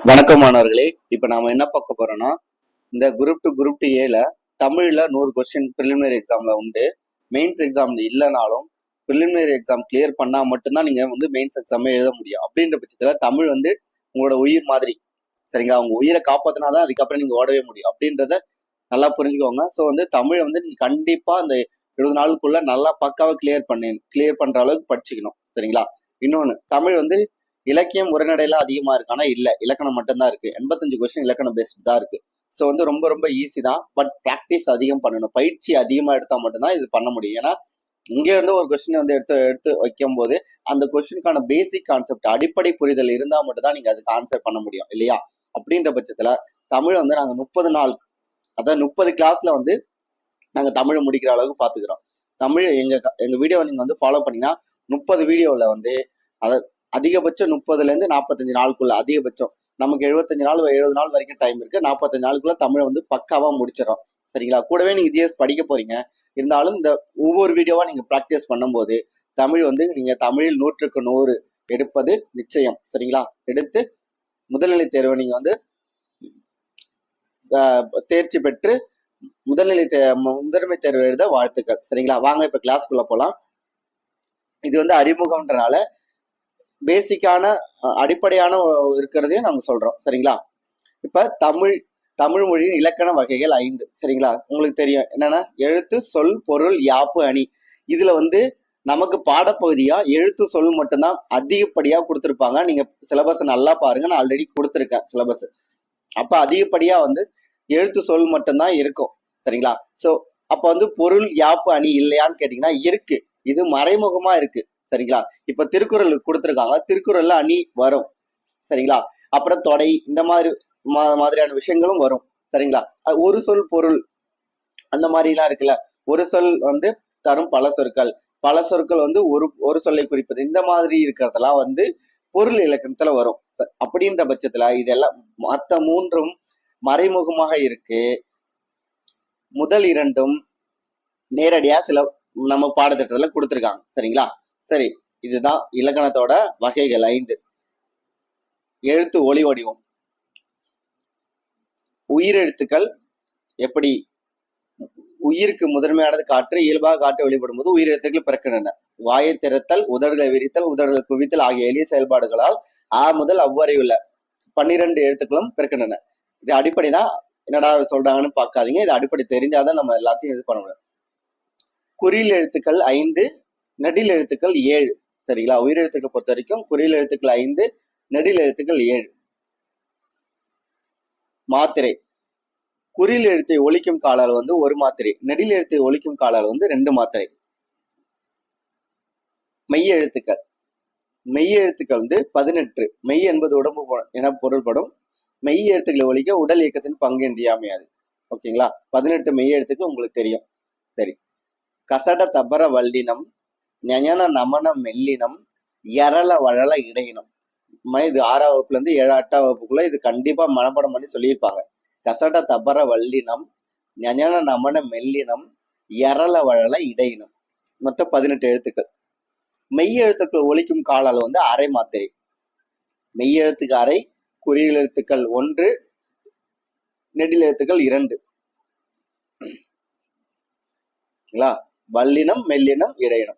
வணக்கம் மாணவர்களே. இப்ப நாம என்ன பார்க்க போறோம்னா, இந்த குரூப் 2 ஏல தமிழ்ல 100 கொஸ்டின் பிரிலிமினரி எக்ஸாம்ல உண்டு. மெயின்ஸ் எக்ஸாம் இல்லைனாலும் பிரிலிமினரி எக்ஸாம் கிளியர் பண்ணா மட்டும்தான் நீங்க மெயின்ஸ் எக்ஸாமே எழுத முடியும். அப்படின்ற பட்சத்துல தமிழ் உங்களோட உயிர் மாதிரி. சரிங்களா? உங்க உயிரை காப்பாத்தினாதான் அதுக்கப்புறம் நீங்க ஓடவே முடியும் அப்படின்றத நல்லா புரிஞ்சுக்கோங்க. ஸோ தமிழ் நீங்க கண்டிப்பா அந்த 20 நாளுக்குள்ள நல்லா பக்காவா கிளியர் பண்ற அளவுக்கு படிச்சுக்கணும். சரிங்களா? இன்னொன்னு, தமிழ் இலக்கியம் உரைநடையில அதிகமா இருக்கு, ஆனா இல்ல, இலக்கணம் மட்டும்தான் இருக்கு. 85 கொஸ்டின் இலக்கணம் பேஸ்ட் தான் இருக்கு. ஸோ ரொம்ப ரொம்ப ஈஸி தான். பட் ப்ராக்டிஸ் அதிகம் பண்ணணும், பயிற்சி அதிகமா எடுத்தா மட்டும்தான் இது பண்ண முடியும். ஏன்னா இங்க இருந்து ஒரு கொஸ்டின் எடுத்து எடுத்து வைக்கும் போது அந்த கொஸ்டினுக்கான பேசிக் கான்செப்ட், அடிப்படை புரிதல் இருந்தா மட்டும்தான் நீங்க அதுக்கு ஆன்சர் பண்ண முடியும் இல்லையா? அப்படின்ற பட்சத்துல தமிழ் நாங்க 30 நாள், அதாவது 30 கிளாஸ்ல நாங்க தமிழை முடிக்கிற அளவுக்கு பாத்துக்கிறோம். தமிழ் எங்க வீடியோவை நீங்க ஃபாலோ பண்ணீங்கன்னா 30 வீடியோல அதை அதிகபட்சம் 30ல இருந்து 45 நாளுக்குள்ள, அதிகபட்சம் நமக்கு 75 நாள் 70 நாள் வரைக்கும் டைம் இருக்கு. 45 நாளுக்குள்ள தமிழை பக்காவா முடிச்சிடறோம். சரிங்களா? கூடவே நீங்க ஜிஎஸ் படிக்க போறீங்க. இருந்தாலும் இந்த ஒவ்வொரு வீடியோவா நீங்க ப்ராக்டிஸ் பண்ணும்போது தமிழ் நீங்க தமிழில் 100க்கு 100 எடுப்பது நிச்சயம். சரிங்களா? எடுத்து முதல்நிலை தேர்வை நீங்க தேர்ச்சி பெற்று முதன்மை தேர்வு எழுத வாழ்த்துக்கள். சரிங்களா? வாங்க இப்ப கிளாஸ்க்குள்ள போலாம். இது அறிமுகம்ன்றனால பேசிக்கான அடிப்படையான இருக்கிறதையும் நாங்க சொல்றோம். சரிங்களா? இப்ப தமிழ் மொழியின் இலக்கண வகைகள் 5. சரிங்களா? உங்களுக்கு தெரியும் என்னன்னா, எழுத்து, சொல், பொருள், யாப்பு, அணி. இதுல நமக்கு பாடப்பகுதியா எழுத்து, சொல் மட்டும்தான் அதிகப்படியா கொடுத்துருப்பாங்க. நீங்க சிலபஸ் நல்லா பாருங்க, நான் ஆல்ரெடி கொடுத்துருக்கேன் சிலபஸ். அப்ப அதிகப்படியா எழுத்து, சொல் மட்டும்தான் இருக்கும். சரிங்களா? சோ அப்ப பொருள், யாப்பு, அணி இல்லையான்னு கேட்டீங்கன்னா இருக்கு. இது மறைமுகமா இருக்கு. சரிங்களா? இப்ப திருக்குறள் கொடுத்துருக்காங்க, திருக்குறள்ல அணி வரும். சரிங்களா? அப்புறம் தொடை, இந்த மாதிரியான விஷயங்களும் வரும். சரிங்களா? ஒரு சொல் பொருள் அந்த மாதிரி எல்லாம் இருக்குல்ல. ஒரு சொல் தரும் பல சொற்கள், பல சொற்கள் ஒரு சொல்லை குறிப்பது, இந்த மாதிரி இருக்கிறதெல்லாம் பொருள் இலக்கணத்துல வரும். அப்படின்ற பட்சத்துல இதெல்லாம் மற்ற 3ம் மறைமுகமாக இருக்கு. முதல் 2ம் நேரடியா சில நம்ம பாடத்திட்டத்துல கொடுத்துருக்காங்க. சரிங்களா? சரி, இதுதான் இலக்கணத்தோட வகைகள் 5. எழுத்து, ஒளி வடிவம். உயிரெழுத்துக்கள் எப்படி? உயிருக்கு முதன்மையானது காற்று. இயல்பாக காற்று வெளிப்படும் போது உயிரெழுத்துக்கள் பிறக்கின்றன. வாயை திறத்தல், உதடுகளை விரித்தல், உதடுகளை குவித்தல் ஆகிய எளிய செயல்பாடுகளால் ஆ முதல் அவ்வரை உள்ள 12 எழுத்துக்களும் பிறக்கின்றன. இது அடிப்படைதான். என்னடா சொல்றாங்கன்னு பார்க்காதீங்க, இது அடிப்படை தெரிஞ்சாதான் நம்ம எல்லாத்தையும் இது பண்ண முடியும். குறியில் எழுத்துக்கள் 5, நெடில் எழுத்துக்கள் 7. சரிங்களா? உயிரெழுத்துக்கள் பொறுத்த வரைக்கும் குறியில் எழுத்துக்கள் 5, நெடில் எழுத்துக்கள் 7. மாத்திரை. குறியில் எழுத்தை ஒலிக்கும் கால அளவு 1 மாத்திரை. நெடில் எழுத்தை ஒலிக்கும் கால அளவு 2 மாத்திரை. மெய் எழுத்துக்கள். மெய் எழுத்துக்கள் 18. மெய் என்பது உடம்பு என பொருள்படும். மெய் எழுத்துக்களை ஒலிக்க உடல் இயக்கத்தின் பங்கு இன்றியமையாது. ஓகேங்களா? 18 மெய் எழுத்துக்கள் உங்களுக்கு தெரியும். சரி. கசட தபர வல்லினம், ஞன நமன மெல்லினம், எரள வழல இடையினம். இது 6ஆம் வகுப்புல இருந்து 7-8ஆம் வகுப்புக்குள்ள இது கண்டிப்பா மனப்பாடம் பண்ணி சொல்லியிருப்பாங்க. கசட தபர வல்லினம், ஞன நமன மெல்லினம், எரள வழல இடையினம். மொத்தம் 18 எழுத்துக்கள். மெய் எழுத்துக்கள் ஒலிக்கும் கால அளவு அரை மாத்திரை. மெய் எழுத்துக்கு அரை, குறியில் எழுத்துக்கள் 1, நெடில் எழுத்துக்கள் 2. வல்லினம், மெல்லினம், இடையினம்.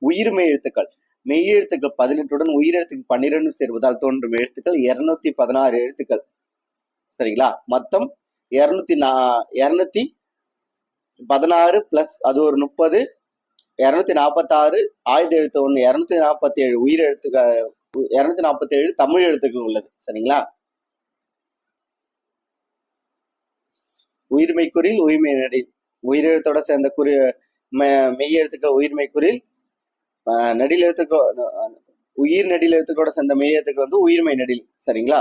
உயிர்மெய் எழுத்துக்கள். மெய் எழுத்துக்கள் 18உடன் உயிரெழுத்துக்கு 12 சேர்வதால் தோன்றும் எழுத்துக்கள் 216 எழுத்துக்கள். சரிங்களா? மொத்தம் 216 பிளஸ் அது ஒரு 30, 246 ஆயுத எழுத்து 1, 247 உயிர் எழுத்துக்கள், 247 தமிழ் எழுத்துக்கள் உள்ளது. சரிங்களா? உயிர்மெய் குறில், உயிர்மெய் நெடில். உயிரெழுத்தோட சேர்ந்த மெய் எழுத்துக்கள் உயிர்மெய் குறில், நெடில் எழுத்துக்கள் உயிர் நெடில் எழுத்துக்களோட சேர்ந்த மெய் எழுத்துக்கள் உயிர்மெய் நெடில். சரிங்களா?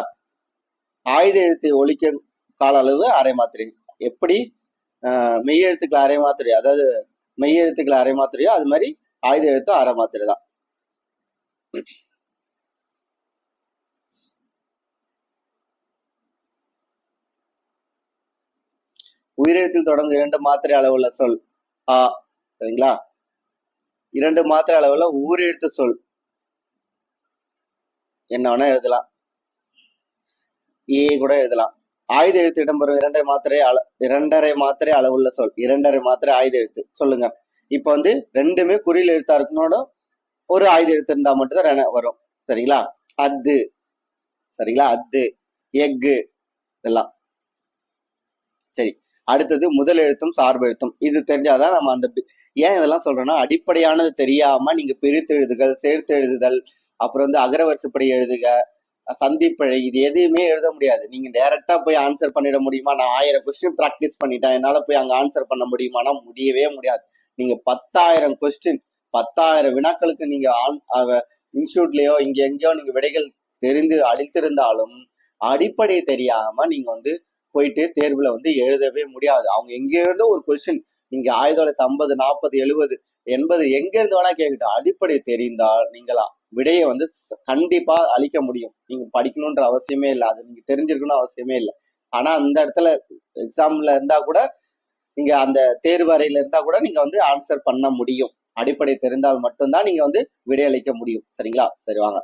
ஆயுத எழுத்தை ஒலிக்க கால அளவு அரை மாத்திரை. எப்படி மெய் எழுத்துக்கள் அரை மாத்திரை, அதாவது மெய் எழுத்துக்கள் அரை மாத்திரையோ அது மாதிரி ஆயுத எழுத்து அரை மாத்திரை தான். உயிரெழுத்தில் தொடங்கும் 2 மாத்திரை அளவுள்ள சொல் ஆ. சரிங்களா? 2 மாத்திரை அளவுல ஊரெழுத்து சொல் என்ன வேணா எழுதலாம். ஏ கூட எழுதலாம். ஆயுத எழுத்து இடம்பெறும் இரண்டரை மாத்திரை அளவுள்ள சொல். இரண்டரை மாத்திரை ஆயுத எழுத்து சொல்லுங்க. இப்ப வந்து ரெண்டுமே குறில் எழுத்தா இருக்கணும், ஒரு ஆயுத எழுத்து இருந்தா மட்டும்தான் வரும். சரிங்களா? அத்து, சரிங்களா? அத்து, எஃகு இதெல்லாம். சரி, அடுத்தது முதல் எழுத்தும் சார்பு எழுத்தும். இது தெரிஞ்சாதான் நம்ம அந்த ஏன் இதெல்லாம் சொல்றோம்னா, அடிப்படையானது தெரியாம நீங்க பிரித்து எழுதுகள், சேர்த்து எழுதுதல், அப்புறம் வந்து அகரவரிசைப்படி எழுதுக, சந்திப்பிழை, இது எதையுமே எழுத முடியாது. நீங்க டைரக்டா போய் ஆன்சர் பண்ணிட முடியுமா? நான் 1000 கொஸ்டின் பிராக்டிஸ் பண்ணிட்டேன், என்னால போய் அங்க ஆன்சர் பண்ண முடியுமானா முடியவே முடியாது. நீங்க 10,000 கொஸ்டின் 10,000 வினாக்களுக்கு நீங்க இன்ஸ்டியூட்லயோ இங்க எங்கேயோ நீங்க விடைகள் தெரிந்து அளித்திருந்தாலும் அடிப்படை தெரியாம நீங்க வந்து போயிட்டு தேர்வுல வந்து எழுதவே முடியாது. அவங்க எங்க இருந்தோ ஒரு கொஸ்டின், நீங்க 1950, 40, 70, 80 எங்க இருந்து வேணா கேட்கட்டும், அடிப்படை தெரிந்தால் நீங்களா விடையை வந்து கண்டிப்பா அளிக்க முடியும். நீங்க படிக்கணும்ன்ற அவசியமே இல்லை, அது நீங்க தெரிஞ்சிருக்கணும் அவசியமே இல்லை. ஆனா அந்த இடத்துல எக்ஸாம்ல இருந்தா கூட, நீங்க அந்த தேர்வு அறையில இருந்தா கூட நீங்க வந்து ஆன்சர் பண்ண முடியும். அடிப்படை தெரிந்தால் மட்டும்தான் நீங்க வந்து விடையளிக்க முடியும். சரிங்களா? சரி, வாங்க.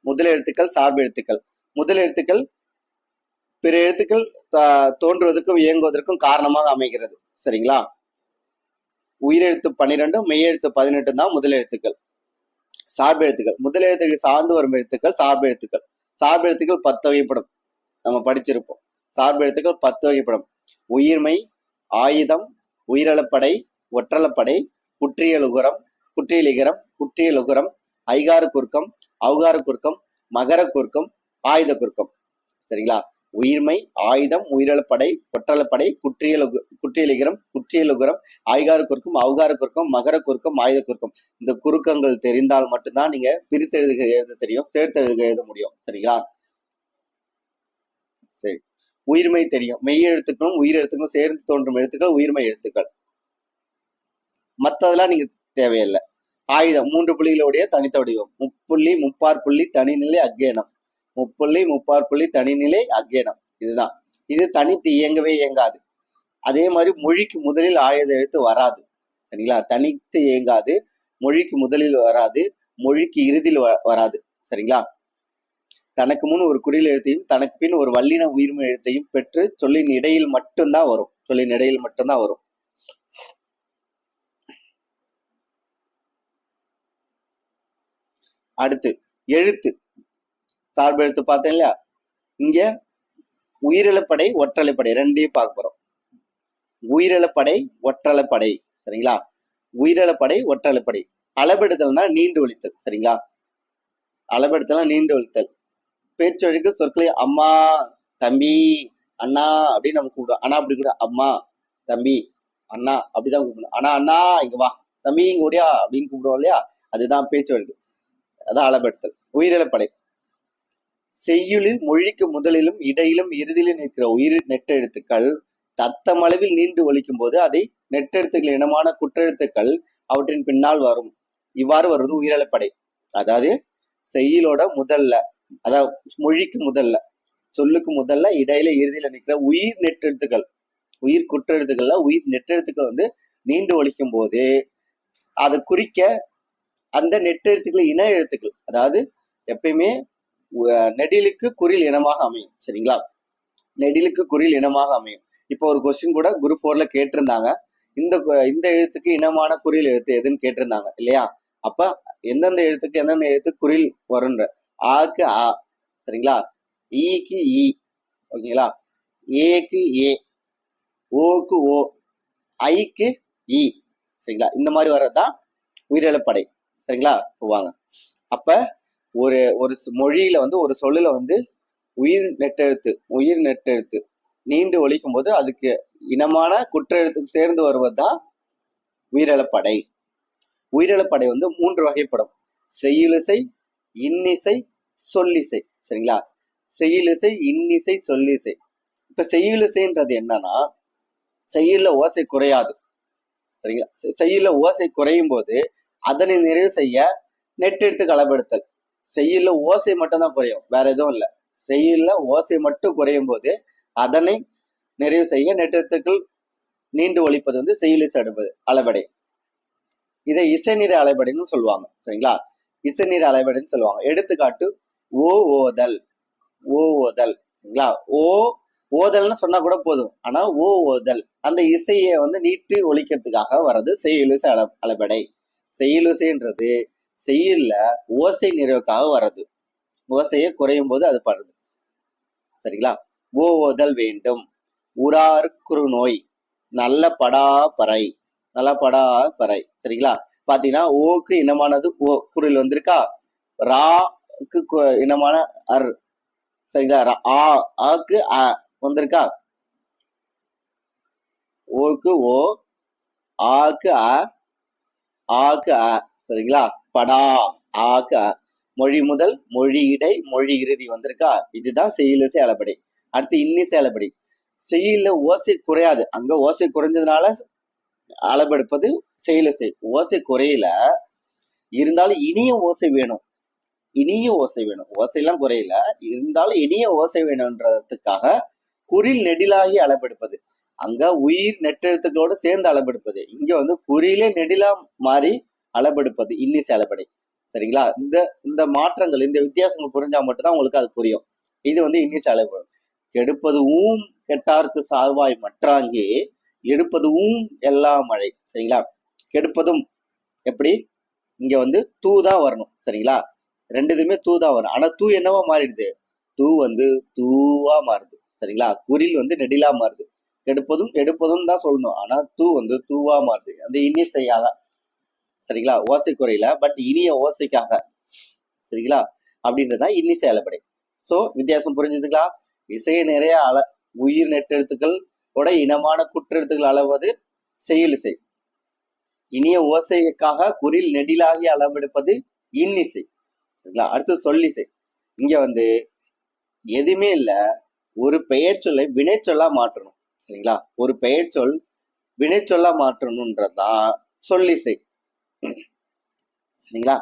முதல் எழுத்துக்கள், சார்பு எழுத்துக்கள். முதல் எழுத்துக்கள் பிற எழுத்துக்கள் தோன்றுவதற்கும் இயங்குவதற்கும் காரணமாக அமைகிறது. சரிங்களா? உயிரெழுத்து 12, மெய்யெழுத்து 18 தான் முதல் எழுத்துக்கள். சார்பு எழுத்துக்கள், முதல் எழுத்துக்கள் சார்ந்து வரும் எழுத்துக்கள் சார்பு எழுத்துக்கள். சார்பு எழுத்துக்கள் 10 வகைப்படும், நம்ம படிச்சிருப்போம். சார்பு எழுத்துக்கள் 10 வகைப்படும். உயிர்மை, ஆயுதம், உயிரளப்படை, ஒற்றளப்படை, குற்றியலுகரம், குற்றியலிகரம், குற்றியலுகரம், ஐகார குறுக்கம், அவுகார குறுக்கம், மகர குறுக்கம், ஆயுத குறுக்கம். சரிங்களா? உயிர்மை, ஆயுதம், உயிரளப்படை, ஒற்றளப்படை, குற்றியலிகரம், குற்றியலுகரம், ஐகார குறுக்கம், அவுகார குறுக்கம், மகர குறுக்கம், ஆயுத குறுக்கம். இந்த குறுக்கங்கள் தெரிந்தால் மட்டும்தான் நீங்க பிரித்தெழுதுக எழுத தெரியும், சேர்த்தெழுதுக எழுத முடியும். சரிங்களா? சரி, உயிர்மை தெரியும். மெய் எழுத்துக்களும் உயிர் எழுத்துக்களும் சேர்ந்து தோன்றும் எழுத்துக்கள் உயிர்மை எழுத்துக்கள். மற்றதெல்லாம் நீங்க தேவையில்லை. ஆயுதம் 3 புள்ளிகளுடைய தனித்த வடிவம். முப்புள்ளி, முப்பார் புள்ளி, தனிநிலை, அக்கேனம். முப்புள்ளி, முப்பார் புள்ளி, தனிநிலை, அக்கேனம். இதுதான். இது தனித்து இயங்கவே இயங்காது. அதே மாதிரி மொழிக்கு முதலில் ஆயுத எழுத்து வராது. சரிங்களா? தனித்து இயங்காது, மொழிக்கு முதலில் வராது, மொழிக்கு இறுதியில் வராது. சரிங்களா? தனக்கு முன் ஒரு குறில் எழுத்தையும் தனக்கு பின் ஒரு வல்லின உயிர்மை எழுத்தையும் பெற்று சொல்லின் இடையில் மட்டும்தான் வரும். சொல்லின் இடையில் மட்டும்தான் வரும். அடுத்து எழுத்து சார்பு எழுத்து பார்த்தேன் இல்லையா? இங்க உயிரிழப்படை, ஒற்றலைப்படை ரெண்டையும் பார்க்க போறோம். உயிரிழப்படை, ஒற்றலைப்படை. சரிங்களா? உயிரிழப்படை, ஒற்றலைப்படை. அளபெடுதல்னா நீண்டு ஒழித்தல். சரிங்களா? அளபெடுத்தல்னா நீண்டு ஒழித்தல். பேச்சொழிக்கு சொற்களை அம்மா, தம்பி, அண்ணா அப்படின்னு நம்ம கூப்பிடுவோம். ஆனா அப்படி கூட அம்மா, தம்பி, அண்ணா அப்படிதான் கூப்பிடணும். ஆனா அண்ணா இங்க வா, தம்பி இங்க ஓடியா அப்படின்னு கூப்பிடுவோம் இல்லையா? அதுதான் பேச்சொழிக்கு, அதான் அளபெடுத்தல். உயிரிழப்படை செய்யுளில் மொழிக்கு முதலிலும் இடையிலும் இறுதியிலும் இருக்கிற உயிர் நெட்டெழுத்துக்கள் தத்தமளவில் நீண்டு ஒழிக்கும் போது அதை நெட்டெழுத்துக்கள் இனமான குற்றெழுத்துக்கள் அவற்றின் பின்னால் வரும். இவ்வாறு வருவது உயிரிழப்படை. அதாவது செய்யுளோட முதல்ல, அதாவது மொழிக்கு முதல்ல, சொல்லுக்கு முதல்ல, இடையில இறுதியில நிற்கிற உயிர் நெட்டெழுத்துக்கள், உயிர் குற்றெழுத்துக்கள்ல உயிர் நெட்டெழுத்துக்கள் வந்து நீண்டு ஒழிக்கும் போது அதை குறிக்க அந்த நெட்டெழுத்துக்கள் இன எழுத்துக்கள், அதாவது எப்பயுமே நெடிலுக்கு குறில் இனமாக அமையும். சரிங்களா? நெடிலுக்கு குறில் இனமாக அமையும். இப்போ ஒரு கொஸ்டின் கூட குரூப் 4ல கேட்டிருந்தாங்க, இந்த எழுத்துக்கு இனமான குறில் எழுத்து எதுன்னு கேட்டிருந்தாங்க இல்லையா? அப்ப எந்தெந்த எழுத்துக்கு எந்தெந்த எழுத்து குறில் வரும்ன்ற, ஆக்கு ஆ, சரிங்களா? ஈக்கு ஈ, ஓகேங்களா? ஏக்கு ஏ, ஓக்கு ஓ, ஐக்கு ஈ. சரிங்களா? இந்த மாதிரி வர்றதுதான் உயிரிழப்படை. சரிங்களா? போவாங்க. அப்ப ஒரு மொழியில வந்து ஒரு சொல்லுல வந்து உயிர் நெட்டெழுத்து நீண்டு ஒழிக்கும் போது அதுக்கு இனமான குற்றெழுத்துக்கு சேர்ந்து வருவதுதான் உயிரிழப்படை. உயிரிழப்படை வந்து 3 வகைப்படும். செய்யுளிசை, இன்னிசை, சொல்லிசை. சரிங்களா? செய்யுளிசை, இன்னிசை, சொல்லிசை. இப்ப செய்யுளிசைன்றது என்னன்னா, செய்யுள்ள ஓசை குறையாது. சரிங்களா? செய்யுள்ள ஓசை குறையும் போது அதனை நிறைவு செய்ய நெட்டெழுத்துக்கு அளபெடுத்தல். செய்யுள்ள ஓசை மட்டும் தான் குறையும், வேற எதுவும் இல்லை. செய்யுள்ள ஓசை மட்டும் குறையும் போது அதனை நிறைவு செய்ய நெட்டெழுத்துக்கள் நீண்டு ஒழிப்பது வந்து செய்யுளிசை அளபடை. இதை இசைநிறை அளபடைன்னு சொல்லுவாங்க. சரிங்களா? இசைநிறை அளபடைன்னு சொல்லுவாங்க. எடுத்துக்காட்டு ஓ ஓதல், ஓ ஓதல். சரிங்களா? ஓ ஓதல்னு சொன்னா கூட போதும். ஆனா ஓ ஓதல் அந்த இசையை வந்து நீட்டு ஒழிக்கிறதுக்காக வர்றது செய்யுளிசை அளபடை. செய்யுளிசைன்றது செய்யுள்ல ஓசை நிறைவுக்காக வர்றது. ஓசையை குறையும் போது அது படுறது. சரிங்களா? ஓ ஓதல் வேண்டும். உறார் குறு நோய் நல்ல படா பறை. நல்ல படா பறை. சரிங்களா? பாத்தீங்கன்னா ஓக்கு இனமானது ஓ குரில் வந்திருக்கா. ராக்கு இனமான அர். சரிங்களா? ஆக்கு அ வந்திருக்கா. ஓக்கு ஓ, ஆக்கு அ, ஆக்கு அ. சரிங்களா? படா ஆக்கு அ. மொழி முதல் மொழி இடை மொழி இறுதி வந்திருக்கா. இதுதான் செய்யுளிசை அளபடை. அடுத்து இன்னிசை அளபடை. செய்யுள்ல ஓசை குறையாது. அங்க ஓசை குறைஞ்சதுனால அளபெடுப்பது செய்யுளிசை. ஓசை குறையில இருந்தாலும் இனிய ஓசை வேணும். இனிய ஓசை வேணும். ஓசையெல்லாம் குறையில இருந்தாலும் இனிய ஓசை வேணும்ன்றதுக்காக குறில் நெடிலாகி அளபெடுப்பது. அங்க உயிர் நெட்டெழுத்துக்களோடு சேர்ந்து அளபெடுப்பது. இங்க வந்து குறியிலே நெடிலா மாறி அளபெடுப்பது இன்னிசை அளபடை. சரிங்களா? இந்த இந்த மாற்றங்கள் இந்த வித்தியாசங்கள் புரிஞ்சா மட்டும்தான் உங்களுக்கு அது புரியும். இது வந்து இன்னிசை அளபெடு. கெடுப்பது ஊம் கெட்டார்க்கு சார்வாய் மற்றாங்கே எடுப்பது ஊம் எல்லா மழை. சரிங்களா? கெடுப்பதும் எப்படி இங்க வந்து தூ தான் வரணும். சரிங்களா? ரெண்டுதுமே தூ தான் வரும். ஆனா தூ என்னவா மாறிடுது. தூ வந்து தூவா மாறுது. சரிங்களா? குறில் வந்து நெடிலா மாறுது. எடுப்பதும் எடுப்பதும் தான் சொல்லணும். ஆனா தூ வந்து தூவா மாறுது. அந்த இன்னிசையாக. சரிங்களா? ஓசை குறையில பட் இனிய ஓசைக்காக. சரிங்களா? அப்படின்றதுதான் இன்னிசை அளபடை. சோ வித்தியாசம் புரிஞ்சுதுங்களா? இசையை நிறைய உயிர் நெட்டெழுத்துக்கள் கூட இனமான குற்றெழுத்துக்கள் அளவது செய்யுளிசை. இனிய ஓசைக்காக குறில் நெடிலாகி அளவெடுப்பது இன்னிசை. சரிங்களா? அடுத்து சொல்லிசை. இங்க வந்து எதுவுமே இல்ல. ஒரு பெயர் சொல்லை வினை சொல்லா மாற்றணும். சரிங்களா? ஒரு பெயர் சொல் வினை சொல்லா மாற்றணும்ன்றதுதான் சொல்லிசை. சரிங்களா?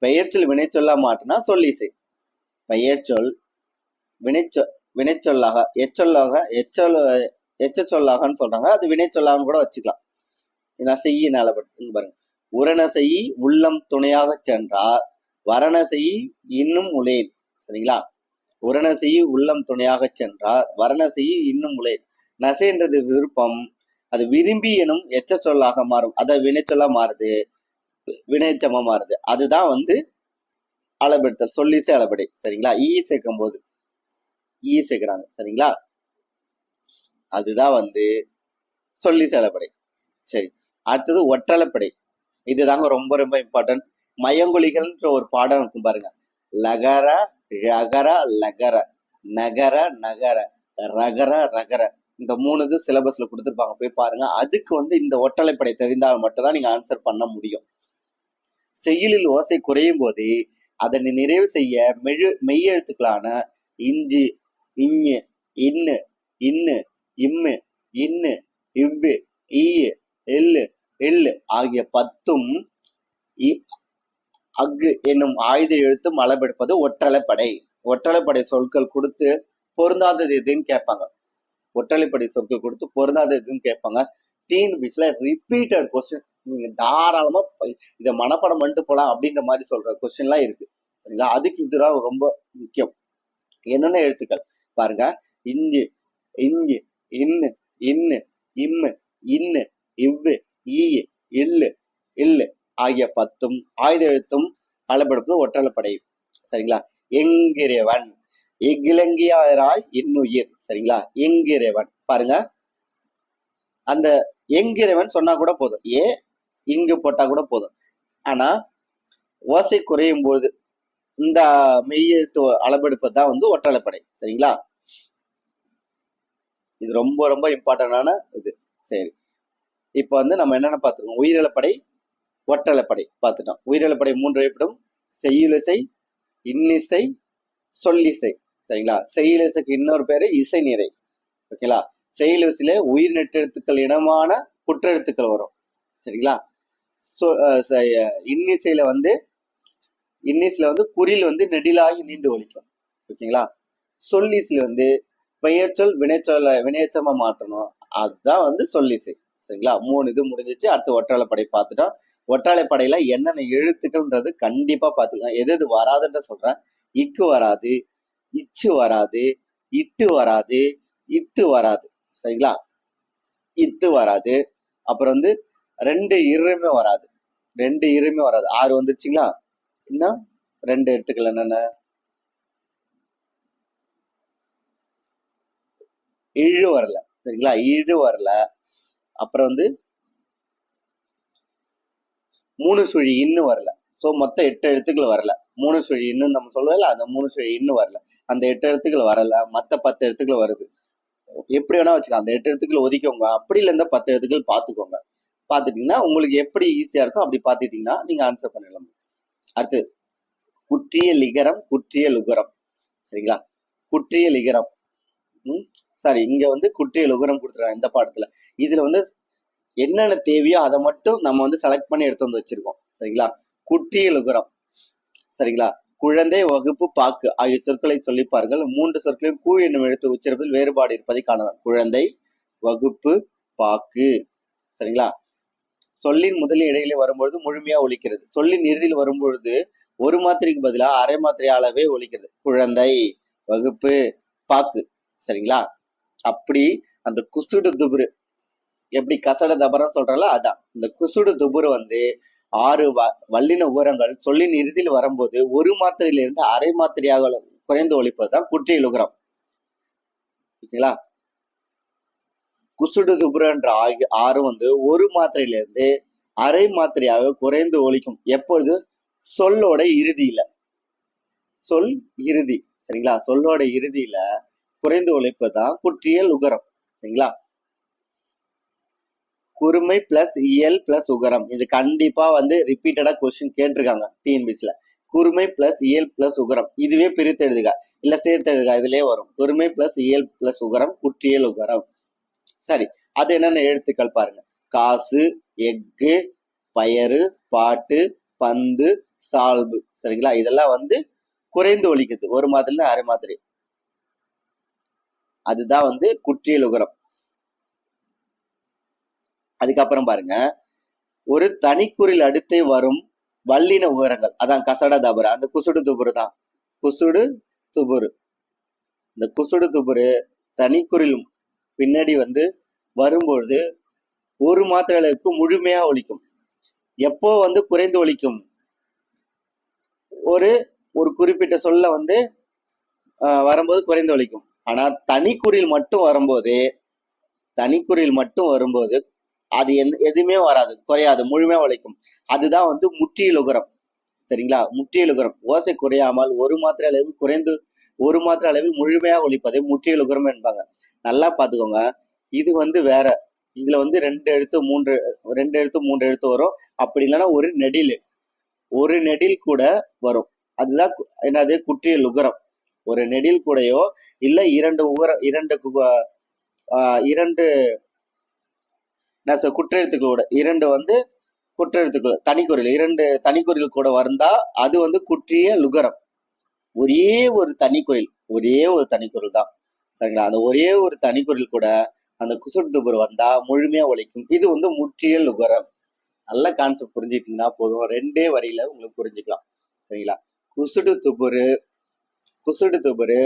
பெயர் சொல் வினை சொல்லா மாற்றினா சொல்லிசை. பெயர் சொல் வினை சொல்லாக எச்சொல்லாக எச்ச சொல்லாகன்னு சொல்றாங்க. அது வினை சொல்லாக கூட வச்சுக்கலாம். நான் செய்ய நலப்பட்டு பாருங்க. உரண செய் உள்ளம் துணையாக சென்றார் வரண செய் இன்னும் உலேன். சரிங்களா? உரண செய் உள்ளம் துணையாக சென்றார் வரண செய் இன்னும் உலேன். நசைன்றது விருப்பம். அது விரும்பி எனும் எச்ச சொல்லாக மாறும். அதை வினை சொல்லா மாறுது. வினைச்சமா மாறுது. அதுதான் வந்து அளபெடுத்தல் சொல்லிசை அளபடை. சரிங்களா? ஈ சேர்க்கும் போது ஈ சேர்க்கிறாங்க. சரிங்களா? அதுதான் வந்து சொல்லிசை அளபடை. சரி, அடுத்தது ஒற்றளப்படை. இதுதாங்க ரொம்ப ரொம்ப இம்பார்ட்டன்ட். மயங்கொலிகள்ன்ற ஒரு பாடம் இருக்கும் பாருங்க. லகர ழகர லகர நகர நகர ரகர ரகர இந்த மூணுக்கு சிலபஸ்ல கொடுத்துருப்பாங்க. போய் பாருங்க. அதுக்கு வந்து இந்த ஒற்றலைப்படை தெரிந்தால் மட்டும்தான் நீங்க ஆன்சர் பண்ண முடியும். செய்யுளில் ஓசை குறையும் போது அதனை நிறைவு செய்ய மெய்யெழுத்துக்களான இஞ்சி இஞ்சு இன்னு இன்னு இம்மு இன்னு இவ்வு ஈயு எள்ளு எள்ளு ஆகிய 10ம் அக்கு என்னும் ஆயுத எழுத்தும் அளபெடுப்பது ஒற்றலைப்படை. ஒற்றலைப்படை சொற்கள் கொடுத்து பொருந்தாதது எதுன்னு கேட்பாங்க. ஒற்றலைப்படை சொற்கள் கொடுத்து பொருந்தாதது எதுன்னு கேட்பாங்க. டிஎன்பிஎஸ்சில ரிப்பீட்டட் கொஸ்டின். நீங்க தாராளமா இதை மனப்பாடம் பண்ணிட்டு போலாம் அப்படின்ற மாதிரி சொல்ற கொஸ்டின் எல்லாம் இருக்கு. சரிங்களா? அதுக்கு இதுதான் ரொம்ப முக்கியம். என்னென்ன எழுத்துக்கள் பாருங்க. இஞ்சு இஞ்சு இன்னு இன்னு இம்மு இன்னு இவ்வு ஈயு எள்ளு எள்ளு ஆகிய 10ம் ஆயுத எழுத்தும் அளபெடுப்பது ஒற்றலைப்படை. சரிங்களா? எங்கிறைவன் எங்கிலங்கியாராய் இன்னுயிர். சரிங்களா? எங்கிறைவன் பாருங்க. அந்த எங்கிறைவன் சொன்னா கூட போதும். இங்கு போட்டா கூட போதும். ஆனா ஓசை குறையும் போது இந்த மெய்யெழுத்து அளபெடுப்பது தான் வந்து ஒற்றலைப்படை. சரிங்களா? இது ரொம்ப ரொம்ப இம்பார்ட்டன்டான இது. சரி, இப்ப வந்து நம்ம என்னென்ன பார்த்துருக்கோம். உயிரிழப்படை ஒற்றலைப்படை பார்த்துட்டோம். உயிரிழப்படை 3 வகைப்படும். செய்யுளிசை இன்னிசை சொல்லிசை. சரிங்களா? செய்யுளிசைக்கு இன்னொரு பேரு இசை நிறை. ஓகேங்களா? செய்யுளிசையில உயிர் நெட்டெழுத்துக்கள் இனமான குற்றெழுத்துக்கள் வரும். சரிங்களா? இன்னிசையில வந்து குறில் வந்து நெடிலாகி நீண்டு ஒழிக்கும். ஓகேங்களா? சொல்லிசையில வந்து பெயர் சொல் வினைச்சமா மாற்றணும். அதுதான் வந்து சொல்லிசை. சரிங்களா? 3 இது முடிஞ்சிச்சு. அடுத்து ஒற்றாலைப்படை பார்த்துட்டோம். ஒற்றாலைப்படையில என்னென்ன எழுத்துக்கள்ன்றது கண்டிப்பா பார்த்துக்கலாம். எது எது வராதுன்ற சொல்றேன். இக்கு வராது, இச்சு வராது, இட்டு வராது, இத்து வராது. சரிங்களா? இத்து வராது. அப்புறம் வந்து 2 இருமே வராது. 2 இருமே வராது. 6 வந்துருச்சுங்களா? இன்னும் 2 எடுத்துக்கலாம். என்னென்ன? இழு வரல. சரிங்களா? இழு வரல. அப்புறம் வந்து 3 சுழி இன்னும் வரல. ஸோ மொத்தம் 8 எழுத்துக்கள் வரல. 3 சுழி இன்னும் நம்ம சொல்லுவோம்ல, அந்த 3 சுழி இன்னும் வரல. அந்த 8 எழுத்துக்கள் வரல. மற்ற 10 எழுத்துக்கள் வருது. எப்படி வேணா வச்சுக்கலாம். அந்த 8 எழுத்துக்கள் ஒதுக்கிக்கோங்க. அப்படி இல்லைன்னா 10 எழுத்துக்கள் பார்த்துக்கோங்க. பார்த்துட்டீங்கன்னா உங்களுக்கு எப்படி ஈஸியா இருக்கோ அப்படி பார்த்துட்டீங்கன்னா நீங்க ஆன்சர் பண்ணிடலாம். அடுத்து குற்றிய லிகரம், குற்றிய லுகரம். சரிங்களா? குற்றிய லிகரம். சாரி, இங்க வந்து குற்றிய லுகரம் கொடுத்துருக்காங்க இந்த பாடத்துல. இதுல வந்து என்னென்ன தேவையோ அதை மட்டும் நம்ம வந்து செலக்ட் பண்ணி எடுத்து வந்து வச்சிருக்கோம். சரிங்களா? குற்றிய லுகரம். சரிங்களா? குழந்தை, வகுப்பு, பாக்கு ஆகிய சொற்களை சொல்லிப்பார்கள். 3 சொற்களையும் கூ என்னும் எழுத்து உச்சரிப்பில் வேறுபாடு இருப்பதை காணலாம். குழந்தை, வகுப்பு, பாக்கு. சரிங்களா? சொல்லின் முதலில் இடையிலே வரும்பொழுது முழுமையா ஒலிக்கிறது. சொல்லின் இறுதியில் வரும்பொழுது ஒரு மாத்திரைக்கு பதிலாக அரை மாத்திரை அளவே ஒலிக்கிறது. குழந்தை, வகுப்பு, பாக்கு. சரிங்களா? அப்படி அந்த குசுடு துபுரு எப்படி கசட தபரம் சொல்றல அதான். இந்த குசுடு துபுரு வந்து 6 வல்லின உரங்கள் சொல்லின் இறுதியில் வரும்போது ஒரு மாத்திரையிலிருந்து அரை மாத்திரையாக குறைந்து ஒலிப்பதுதான் குற்றிய லுகரம். ஓகேங்களா? குசுடு துபுரன்ற 6 வந்து ஒரு மாத்திரையிலிருந்து அரை மாத்திரையாக குறைந்து ஒலிக்கும். எப்பொழுது? சொல்லோட இறுதியில. சொல் இறுதி. சரிங்களா? சொல்லோட இறுதியில குறைந்து ஒலிப்பதுதான் குற்றிய லுகரம். சரிங்களா? குறுமை பிளஸ் இயல் பிளஸ் உகரம். இது கண்டிப்பா வந்து ரிப்பீட்டடா கொஸ்டின் கேட்டிருக்காங்க டிஎன்பிசில. குறுமை பிளஸ் இயல் பிளஸ் உகரம். இதுவே பிரித்து எழுதுக இல்ல சேர்த்து எழுதுக, இதுலயே வரும். குறுமை பிளஸ் இயல் பிளஸ் உகரம் குற்றியல் உகரம். சரி, அது என்னென்ன எழுத்துக்கள் பாருங்க. காசு, எஃகு, பயறு, பாட்டு, பந்து, சால்பு. சரிங்களா? இதெல்லாம் வந்து குறைந்து ஒலிக்குது. ஒரு மாதிரி அரை மாதிரி. அதுதான் வந்து குற்றியல் உகரம். அதுக்கப்புறம் பாருங்க, ஒரு தனிக்குறில் அடுத்து வரும் வல்லின உகரங்கள். அதான் கசட தபுர. அந்த குசுடு துபுரு தான். குசுடு துபுரு. இந்த குசுடு துபுரு தனிக்குறில் பின்னாடி வந்து வரும்பொழுது ஒரு மாத்திரைகளுக்கு முழுமையா ஒலிக்கும். எப்போ வந்து குறைந்து ஒலிக்கும்? ஒரு ஒரு குறிப்பிட்ட சொல்ல வந்து வரும்போது குறைந்து ஒலிக்கும். ஆனா தனிக்குறில் மட்டும் வரும்போது அது எதுவுமே வராது, குறையாது, முழுமையா உழைக்கும். அதுதான் வந்து முற்றியல் உகரம். சரிங்களா? முற்றியல் உகரம். ஓசை குறையாமல் ஒரு மாத்திரை அளவில் குறைந்து ஒரு மாத்திரை அளவில் முழுமையா ஒழிப்பதை முற்றியல் உகரம் என்பாங்க. நல்லா பாத்துக்கோங்க. இது வந்து வேற. இதுல வந்து 2 எழுத்து 3 எழுத்து வரும். அப்படி இல்லைன்னா ஒரு நெடில் கூட வரும். அதுதான் என்னது? குற்றியல் உகரம். ஒரு நெடில் கூடயோ இல்ல இரண்டு குற்றெழுத்துக்களோட 2 வந்து குற்றெழுத்துக்கள் தனிக்குறில் 2 தனிக்குறில் கூட வந்தா அது வந்து குற்றிய லுகரம். ஒரே ஒரு தனிக்குறில் தான். சரிங்களா? அந்த ஒரே ஒரு தனிக்குறில் கூட அந்த குசுடு துபுரு வந்தா முழுமையா ஒழிக்கும். இது வந்து முற்றிய லுகரம். நல்ல கான்செப்ட் புரிஞ்சுக்கிட்டீங்கன்னா போதும். 2 வரியில உங்களுக்கு புரிஞ்சுக்கலாம். சரிங்களா? குசுடு துபுரு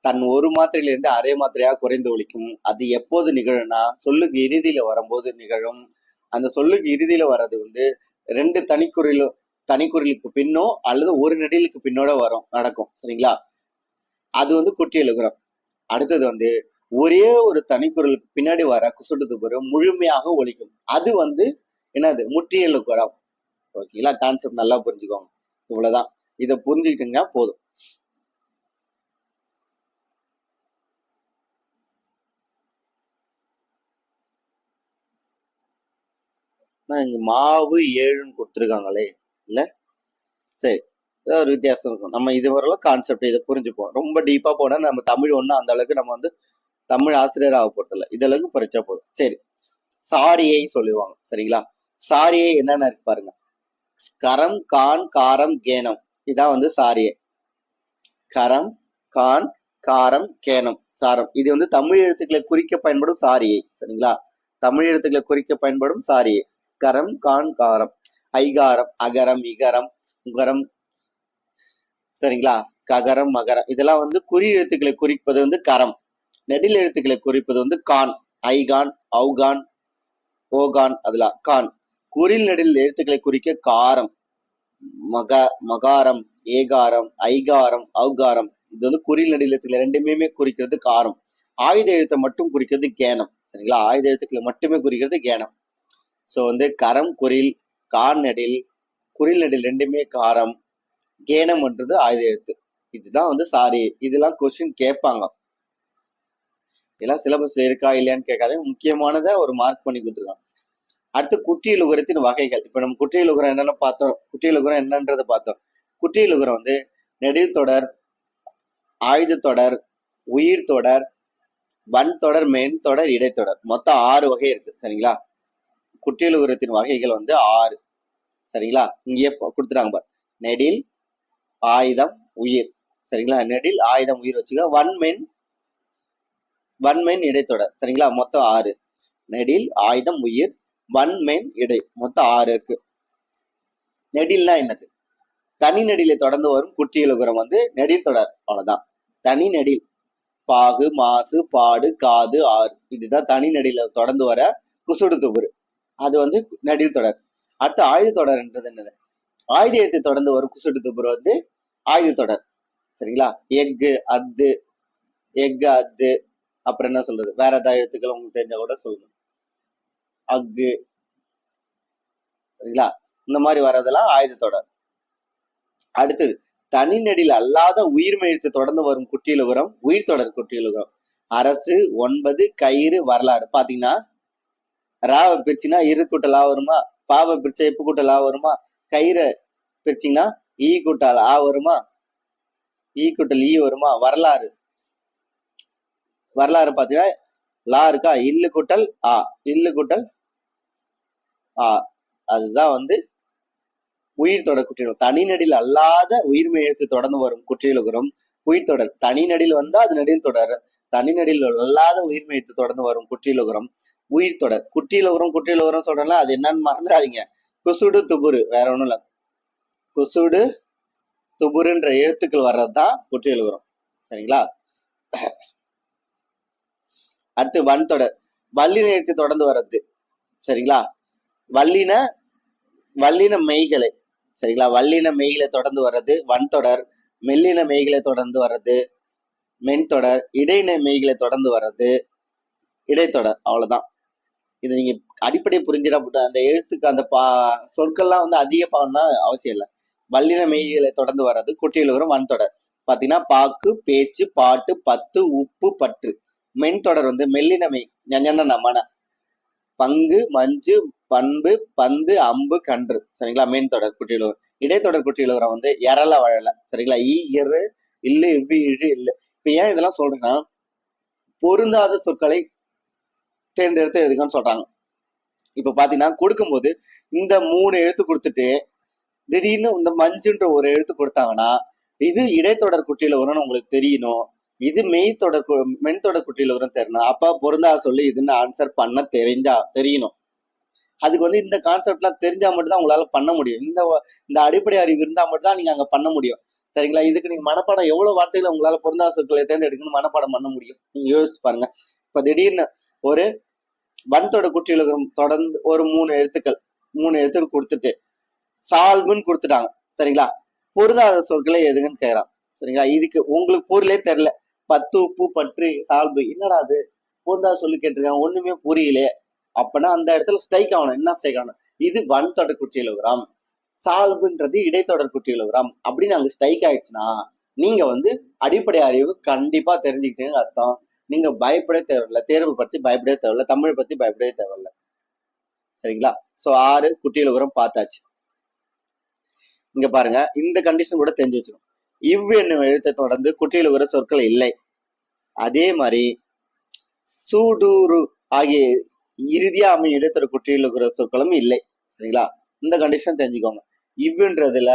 தன் ஒரு மாத்திரையிலிருந்து அரை மாத்திரையாக குறைந்து ஒழிக்கும். அது எப்போது நிகழும்னா சொல்லுக்கு இறுதியில வரும்போது நிகழும். அந்த சொல்லுக்கு இறுதியில வர்றது வந்து 2 தனிக்குறிலுக்கு பின்னோ அல்லது ஒரு நெடிலுக்கு பின்னோட நடக்கும். சரிங்களா? அது வந்து குற்றியல் உகரம். அடுத்தது வந்து ஒரே ஒரு தனிக்குறளுக்கு பின்னாடி வர குசுடு துபுரு முழுமையாக ஒழிக்கும். அது வந்து என்னது? முற்றியல் உகரம். ஓகேங்களா? கான்செப்ட் நல்லா புரிஞ்சுக்கோங்க. இவ்வளவுதான். இதை புரிஞ்சுக்கிட்டீங்கன்னா போதும். இங்க மாவு 7ன்னு கொடுத்துருக்காங்களே இல்ல. சரி, ஏதாவது ஒரு வித்தியாசம் இருக்கும். நம்ம இது வரலாம் கான்செப்ட் இதை புரிஞ்சுப்போம். ரொம்ப டீப்பா போனா நம்ம தமிழ் ஒண்ணு அந்த அளவுக்கு நம்ம வந்து தமிழ் ஆசிரியர் ஆக போறது இல்லை. இது அளவுக்கு பறிச்சா போதும். சரி, சாரியை சொல்லுவாங்க. சரிங்களா? சாரியை என்னென்ன இருக்கு பாருங்க. கரம், கான், காரம், கேனம். இதான் வந்து சாரியை. கரம், கான், காரம், கேனம், சாரம். இது வந்து தமிழ் எழுத்துக்களை குறிக்க பயன்படும் சாரியை. சரிங்களா? தமிழ் எழுத்துக்களை குறிக்க பயன்படும் சாரியை. கரம், கான், காரம். ஐகாரம், அகரம், இகரம், உகரம். சரிங்களா? ககரம் மகரம் இதெல்லாம் வந்து குறி எழுத்துக்களை குறிப்பது வந்து கரம். நெடில் எழுத்துக்களை குறிப்பது வந்து கான். ஐகான், ஔகான், ஓகான், அதெல்லாம் கான். குறில் நெடில் எழுத்துக்களை குறிக்க காரம். மகாரம், ஏகாரம், ஐகாரம், ஔகாரம். இது வந்து குறில் நெடில் எழுத்துக்களை ரெண்டுமே குறிக்கிறது காரம். ஆயுத எழுத்தை மட்டும் குறிக்கிறது கேனம். சரிங்களா? ஆயுத எழுத்துக்களை மட்டுமே குறிக்கிறது கேனம். ஸோ வந்து கரம் குறில், கான் நெடில், குறில் நெடில் ரெண்டுமே காரம், கேனம்ன்றது ஆயுத எழுத்து. இதுதான் வந்து இதெல்லாம் கொஸ்டின் கேட்பாங்க. இதெல்லாம் சிலபஸ்ல இருக்கா இல்லையான்னு கேட்காத, முக்கியமானதை ஒரு மார்க் பண்ணி கொடுத்துருக்காங்க. அடுத்து குற்றியலுகரத்தின் வகைகள். இப்ப நம்ம குற்றியலுகரம் என்னன்னு பார்த்தோம். குற்றியலுகரம் என்னன்றது பார்த்தோம். குற்றியலுகரம் வந்து நெடில் தொடர், ஆயுத தொடர், உயிர் தொடர், வன் தொடர், மென் தொடர், இடைத்தொடர். மொத்தம் 6 வகை இருக்கு. சரிங்களா? குற்றியலுகரத்தின் வகைகள் வந்து 6. சரிங்களா? இங்கேயே கொடுத்துட்டாங்க பாரு. நெடில், ஆயுதம், உயிர். சரிங்களா? நெடில், ஆயுதம், உயிர் வச்சுக்க. வன்மென் இடைத்தொடர். சரிங்களா? மொத்தம் 6. நெடில், ஆயுதம், உயிர், வன்மென், இடை. மொத்தம் 6 இருக்கு. நெடில்னா என்னது? தனி நெடிலை தொடர்ந்து வரும் குற்றியலுகரம் வந்து நெடில் தொடர். அவ்வளவுதான். தனி நெடில். பாகு, மாசு, பாடு, காது, ஆறு. இதுதான் தனி நெடில தொடர்ந்து வர குசுடு துபுரு. அது வந்து நெடில் தொடர். அடுத்து ஆயுத தொடர்ன்றது என்னது? ஆயுத எழுத்தை தொடர்ந்து வரும் குசுடு துபுரு வந்து ஆயுத தொடர். சரிங்களா? எஃகு, அத்து, அப்புறம் என்ன சொல்றது? வேற ஏதாவது எழுத்துக்கள் உங்களுக்கு தெரிஞ்சா கூட சொல்லுங்க. அக்கு. சரிங்களா? இந்த மாதிரி வர்றதெல்லாம் ஆயுத தொடர். அடுத்தது தனி நெடில் அல்லாத உயிர்மை எழுத்து தொடர்ந்து வரும் குற்றியலுகரம் உயிர் தொடர் குற்றியலுகரம். அரசு, 9, கயிறு, வரலாறு. பாத்தீங்கன்னா ராவை பிரிச்சுன்னா இரு கூட்டலா வருமா? பாவை பிரிச்சா எப்பு கூட்டலா வருமா? கயிறை பிரிச்சிங்கன்னா ஈ கூட்டல் ஆ வருமா? ஈ கூட்டல் ஈ வருமா? வரலாறு பாத்தீங்கன்னா லா இருக்கா? இல்லு கூட்டல் ஆ, இல்லு கூட்டல் ஆ. அதுதான் வந்து உயிர் தொடர் குற்றியலுகரம். தனி நெடில் அல்லாத உயிர்மை எழுத்து தொடர்ந்து வரும் குற்றியலுகரம் உயிர் தொடர். தனி நெடில் வந்தா அது நெடில் தொடர். தனி நெடில் அல்லாத உயிர்மை எழுத்து தொடர்ந்து வரும் குற்றியலுகரம் உயிர் தொடர். குற்றியலுகரம் சொல்றேன்ல, அது என்னன்னு மறந்துடாதீங்க. குசுடு துபுரு, வேற ஒண்ணும் இல்ல. குசுடு துபுருன்ற எழுத்துக்கள் வர்றதுதான் குற்றியலுகரம். சரிங்களா? அடுத்து வன் தொடர். வல்லின எழுத்து தொடர்ந்து வர்றது. சரிங்களா? வல்லின மெய்களை. சரிங்களா? வல்லின மெய்களை தொடர்ந்து வர்றது வன் தொடர். மெல்லின மெய்களை தொடர்ந்து வர்றது மென்தொடர். இடையின மெய்களை தொடர்ந்து வர்றது இடைத்தொடர். அவ்வளவுதான். இது நீங்க அடிப்படை புரிஞ்சிட அந்த எழுத்துக்கு அந்த சொற்கள்லாம் வந்து அதிக பாவம்னா அவசியம் இல்லை. வல்லின மெய்களை தொடர்ந்து வர்றது குற்றியலுகரம் வன் தொடர். பாத்தீங்கன்னா பாக்கு, பேச்சு, பாட்டு, பத்து, உப்பு, பற்று. மென்தொடர் வந்து மெல்லின மெய் மன, பங்கு, மஞ்சு, பண்பு, பந்து, அம்பு, கன்று. சரிங்களா? மென்தொடர் குற்றியலுகரம். இடைத்தொடர் குற்றியலுகரம் வந்து எரல வழல. சரிங்களா? ஈ, இரு, இல்லு, இவ்வி, இழு, இல்லு. இப்ப ஏன் இதெல்லாம் சொல்றேன்னா, பொருந்தாத சொற்களை தேர்ந்தெடுத்து எழுதுங்கன்னு சொல்றாங்க. இப்ப பாத்தீங்கன்னா கொடுக்கும்போது இந்த 3 எழுத்து கொடுத்துட்டு திடீர்னு இந்த மஞ்சுன்ற ஒரு எழுத்து கொடுத்தாங்கன்னா இது இடைத்தொடர் குற்றியலுகரம்னு உங்களுக்கு தெரியணும். இது மென்தொடர் குற்றியலுகரம் தெரியணும். அப்ப பொருந்தா சொல்லி இதுன்னு ஆன்சர் பண்ண தெரியணும். அதுக்கு வந்து இந்த கான்செப்ட்லாம் தெரிஞ்சா மட்டும் தான் உங்களால பண்ண முடியும். இந்த அடிப்படை அறிவு இருந்தா மட்டும் தான் நீங்க அங்க பண்ண முடியும். சரிங்களா? இதுக்கு நீங்க மனப்பாடம் எவ்வளவு வார்த்தைகளை உங்களால பொருந்தா சொற்களை தேர்ந்தெடுக்கணும் மனப்பாடம் பண்ண முடியும். நீங்க யோசிச்சு பாருங்க. இப்ப திடீர்னு ஒரு வன்தொடர் குற்றியலுகரம் தொடர்ந்து ஒரு 3 எழுத்துக்கள் கொடுத்துட்டு சால்புன்னு கொடுத்துட்டாங்க. சரிங்களா? பொருந்தாத சொற்களை எதுங்கன்னு கேட்கறான். சரிங்களா? இதுக்கு உங்களுக்கு பொருளே தெரியல. பத்து, உப்பு, பற்று, சால்பு. என்னடா அது பொருந்தாத சொல்லி கேட்டிருக்காங்க, ஒண்ணுமே புரியல. அப்பனா அந்த இடத்துல ஸ்ட்ரைக் ஆகணும். என்ன ஸ்ட்ரைக் ஆகணும்? இது வன்தொடர் குற்றியலுகரம், சால்புன்றது இடைத்தொடர் குற்றியலுகரம் அப்படின்னு அங்க ஸ்ட்ரைக் ஆயிடுச்சுன்னா நீங்க வந்து அடிப்படை அறிவு கண்டிப்பா தெரிஞ்சுக்கிட்டேன்னு அர்த்தம். நீங்க பயப்படவே தேவையில்லை. தேர்வு பத்தி பயப்படவே தேவையில்லை. தமிழ் பத்தி பயப்படவே தேவையில்லை. சரிங்களா? சோ 6 குற்றியலுகரம் பார்த்தாச்சு. இங்க பாருங்க, இந்த கண்டிஷன் கூட தெரிஞ்சு வச்சுக்கணும். இவ் என்னும் எழுத்தை தொடர்ந்து குற்றியலுகர சொற்கள் இல்லை. அதே மாதிரி சூடூரு ஆகிய இறுதியா அமையும் இடைத்தொடர் குற்றியலுகர சொற்களும் இல்லை. சரிங்களா? இந்த கண்டிஷன் தெரிஞ்சுக்கோங்க. இவ்வுன்றதுல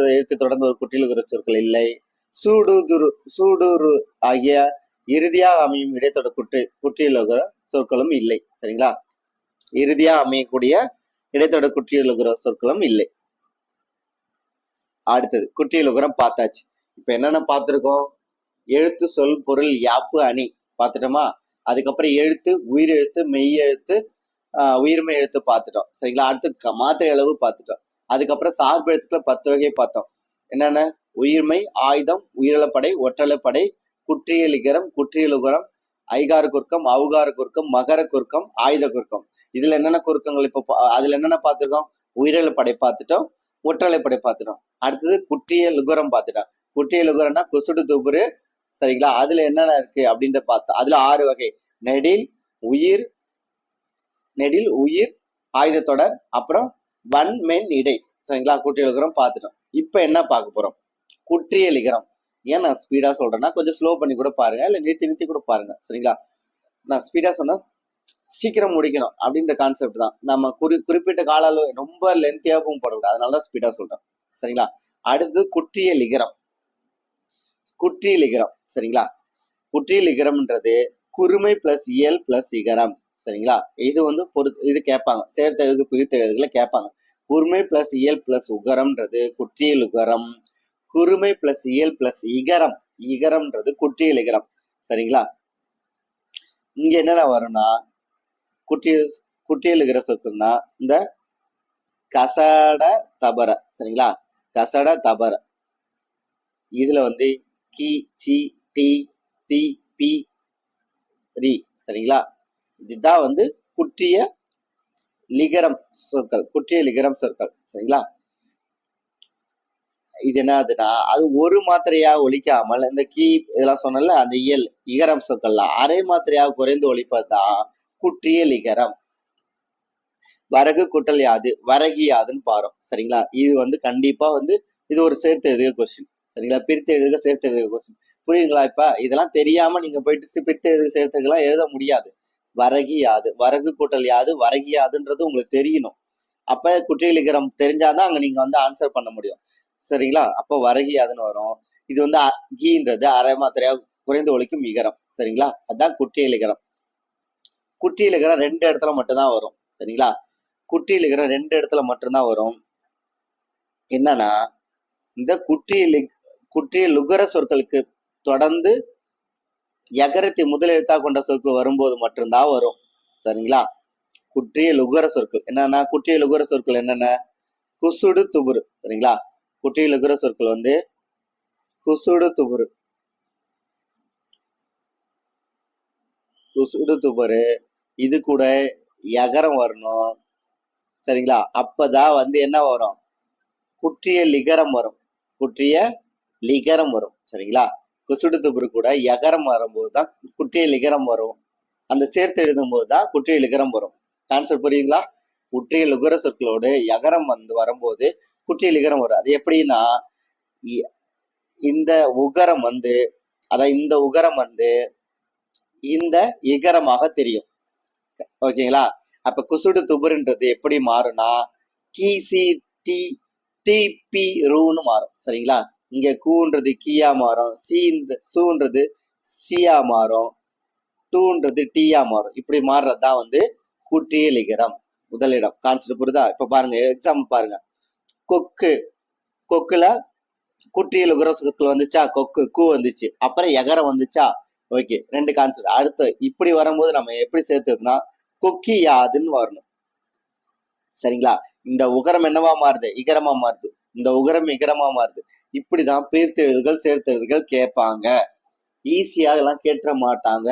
எழுத்து தொடர்ந்து ஒரு குற்றியலுகர சொற்கள் இல்லை. சூடூரு ஆகிய இறுதியா அமையும் இடைத்தொடர் குற்றியலுகர சொற்களும் இல்லை. சரிங்களா? இறுதியா அமையக்கூடிய இடைத்தொடர் குற்றியலுகர சொற்களும் இல்லை. அடுத்தது குற்றியலுகரம் பார்த்தாச்சு. இப்ப என்னென்ன பார்த்திருக்கோம்? எழுத்து, சொல், பொருள், யாப்பு, அணி பார்த்துட்டோமா? அதுக்கப்புறம் எழுத்து, உயிர் எழுத்து, மெய் எழுத்து, உயிர்மெய் எழுத்து பார்த்துட்டோம். சரிங்களா? அடுத்து மாத்திரை அளவு பார்த்துட்டோம். அதுக்கப்புறம் சார்பு எழுத்துக்களை 10 வகையை பார்த்தோம். என்னென்ன? உயிர்மை, ஆயுதம், உயிரிழப்படை, ஒற்றலைப்படை, குற்றியல் இகரம், குற்றியல் உகரம், ஐகார குறுக்கம், அவுகார குறுக்கம், மகர குறுக்கம், ஆயுத குறுக்கம். இதுல என்னென்ன குறுக்கங்கள் இப்போ அதுல என்னென்ன பார்த்துருக்கோம்? உயிரிழப்படை பார்த்துட்டோம், ஒற்றலைப்படை பார்த்துட்டோம். அடுத்தது குற்றியல் உகரம் பார்த்துட்டோம். குற்றியல் உகரம்னா குசுடு துபுரு. சரிங்களா? அதுல என்னென்ன இருக்கு அப்படின்ற பார்த்தோம். அதுல 6 வகை: நெடில், உயிர், ஆயுத தொடர், அப்புறம் வன், மென், இடை. சரிங்களா? குற்றியல் உகரம் பார்த்துட்டோம். இப்ப என்ன பார்க்க போறோம்? குற்றியல் இகரம். ஏன் நான் ஸ்பீடா சொல்றேன்னா கொஞ்சம் ஸ்லோ பண்ணி கூட பாருங்க, இல்ல நிறுத்தி கூட பாருங்க. சரிங்களா? நான் ஸ்பீடா சொன்னா சீக்கிரம் முடிக்கணும் அப்படின்ற கான்செப்ட் தான். நம்ம குறிப்பிட்ட கால அளவு ரொம்ப லென்த்தியாகவும் போடக்கூடாது, அதனாலதான் ஸ்பீடா சொல்றேன். சரிங்களா? அடுத்தது குற்றியல் இகரம். குற்றியல் இகரம். சரிங்களா? குற்றியல் இகரம்ன்றது குறுமை பிளஸ் இயல் பிளஸ் இகரம். சரிங்களா? இது வந்து இது கேட்பாங்க, சேர்த்தெழுது பிரித்தெழுதுகளை கேட்பாங்க. குறுமை பிளஸ் இயல் பிளஸ் உகரம்ன்றது குற்றியல் உகரம். குறுமை பிளஸ் இயல் பிளஸ் இகரம், இகரம்ன்றது குற்றியல் இகரம். சரிங்களா? இங்க என்னென்ன வரும்னா குற்றியல் இகர சொற்கள்னா இந்த கசட தபர. சரிங்களா? கசட தபர. இதுல வந்து கி, சி, டி, தி, பி, ரி. சரிங்களா? இதுதான் வந்து குற்றிய லிகரம் சொற்கள், குற்றிய லிகரம் சொற்கள். சரிங்களா? இது என்னதுன்னா அது ஒரு மாத்திரையா ஒழிக்காமல் இந்த கீ இதெல்லாம் சொன்னல அந்த இயல் இகரம் சொற்கள்லாம் அரை மாத்திரையாக குறைந்து ஒழிப்பதுதான் குற்றியல் இகரம். வரகு கூட்டல் யாது, வரகி யாதுன்னு பாரும். சரிங்களா? இது வந்து கண்டிப்பா வந்து இது ஒரு சேர்த்து எழுதுக கொஸ்டின். சரிங்களா? பிரித்து எழுதுக சேர்த்து எழுதுக கொஸ்டின். புரியுதுங்களா? இப்ப இதெல்லாம் தெரியாம நீங்க போயிட்டு பிரித்து எழுதுக சேர்த்துக்கெல்லாம் எழுத முடியாது. வரகி யாது, வரகு கூட்டல் யாது, வரகி யாதுன்றது உங்களுக்கு தெரியணும். அப்ப குற்றியல் இகரம் தெரிஞ்சாதான் அங்க நீங்க வந்து ஆன்சர் பண்ண முடியும். சரிங்களா? அப்போ வரகி யாதுன்னு வரும். இது வந்து கீன்றது அரை மாத்திரையா குறைந்து ஒழிக்கும் இகரம். சரிங்களா? அதுதான் குற்றியல் இகரம். குற்றியல் இகரம் 2 இடத்துல மட்டும்தான் வரும். சரிங்களா? குற்றியல் இகரம் 2 இடத்துல மட்டும்தான் வரும். என்னன்னா இந்த குற்றியல் லுகர சொற்களுக்கு தொடர்ந்து எகரத்தை முதல் எழுத்தா கொண்ட சொற்கள் வரும்போது மட்டும்தான் வரும். சரிங்களா? குற்றியல் உகர சொற்கள் என்னன்னா குற்றியல் உகர சொற்கள் என்னென்ன? குசுடு துபுரு. சரிங்களா? குற்றியல் உகர சொற்கள் வந்து குசுடு துபுரு, குசுடு துபுரு. இது கூட எகரம் வரணும். சரிங்களா? அப்பதான் வந்து என்ன வரும்? குற்றிய லிகரம் வரும். குற்றிய லிகரம் வரும். சரிங்களா? குசுடு துபுரு கூட எகரம் வரும்போதுதான் குற்றிய லிகரம் வரும். அந்த சேர்த்து எழுதும் போதுதான் குற்றிய லிகரம் வரும். கான்செப்ட் புரியுங்களா? குற்றிய லுகர சொற்களோடு எகரம் வந்து வரும்போது குற்றிய லிகரம் வரும். அது எப்படின்னா இந்த உகரம் வந்து இந்த உகரம் வந்து இந்த இகரமாக தெரியும். ஓகேங்களா? அப்ப குசுடு துபுருன்றது எப்படி மாறும்னா கீசி டி டி பி ரூன்னு மாறும். சரிங்களா? இங்க கூன்றது கீயா மாறும், சூன்றது சியா மாறும், டூன்றது டீயா மாறும். இப்படி மாறுறதுதான் வந்து குற்றிய லிகரம். முதலிடம். கான்செப்ட் புரியுதா? இப்ப பாருங்க, எக்ஸாம்பிள் பாருங்க. கொக்கு, கொக்குல குற்றியல் உகர சொற்கள் வந்துச்சா? கொக்கு கூ வந்துச்சு, அப்புறம் எகரம் வந்துச்சா? Okay, 2 concept. அடுத்து இப்படி வரும்போது நம்ம எப்படி சேர்த்துனா கொக்கி யாதுன்னு வரணும். சரிங்களா? இந்த உகரம் என்னவா மாறுது? இகரமா மாறுது. இந்த உகரம் இகரமா மாறுது. இப்படிதான் பிரித்து எழுதுகள் சேர்த்து எழுதுகள் கேட்பாங்க. ஈஸியா எல்லாம் கேட்ட மாட்டாங்க.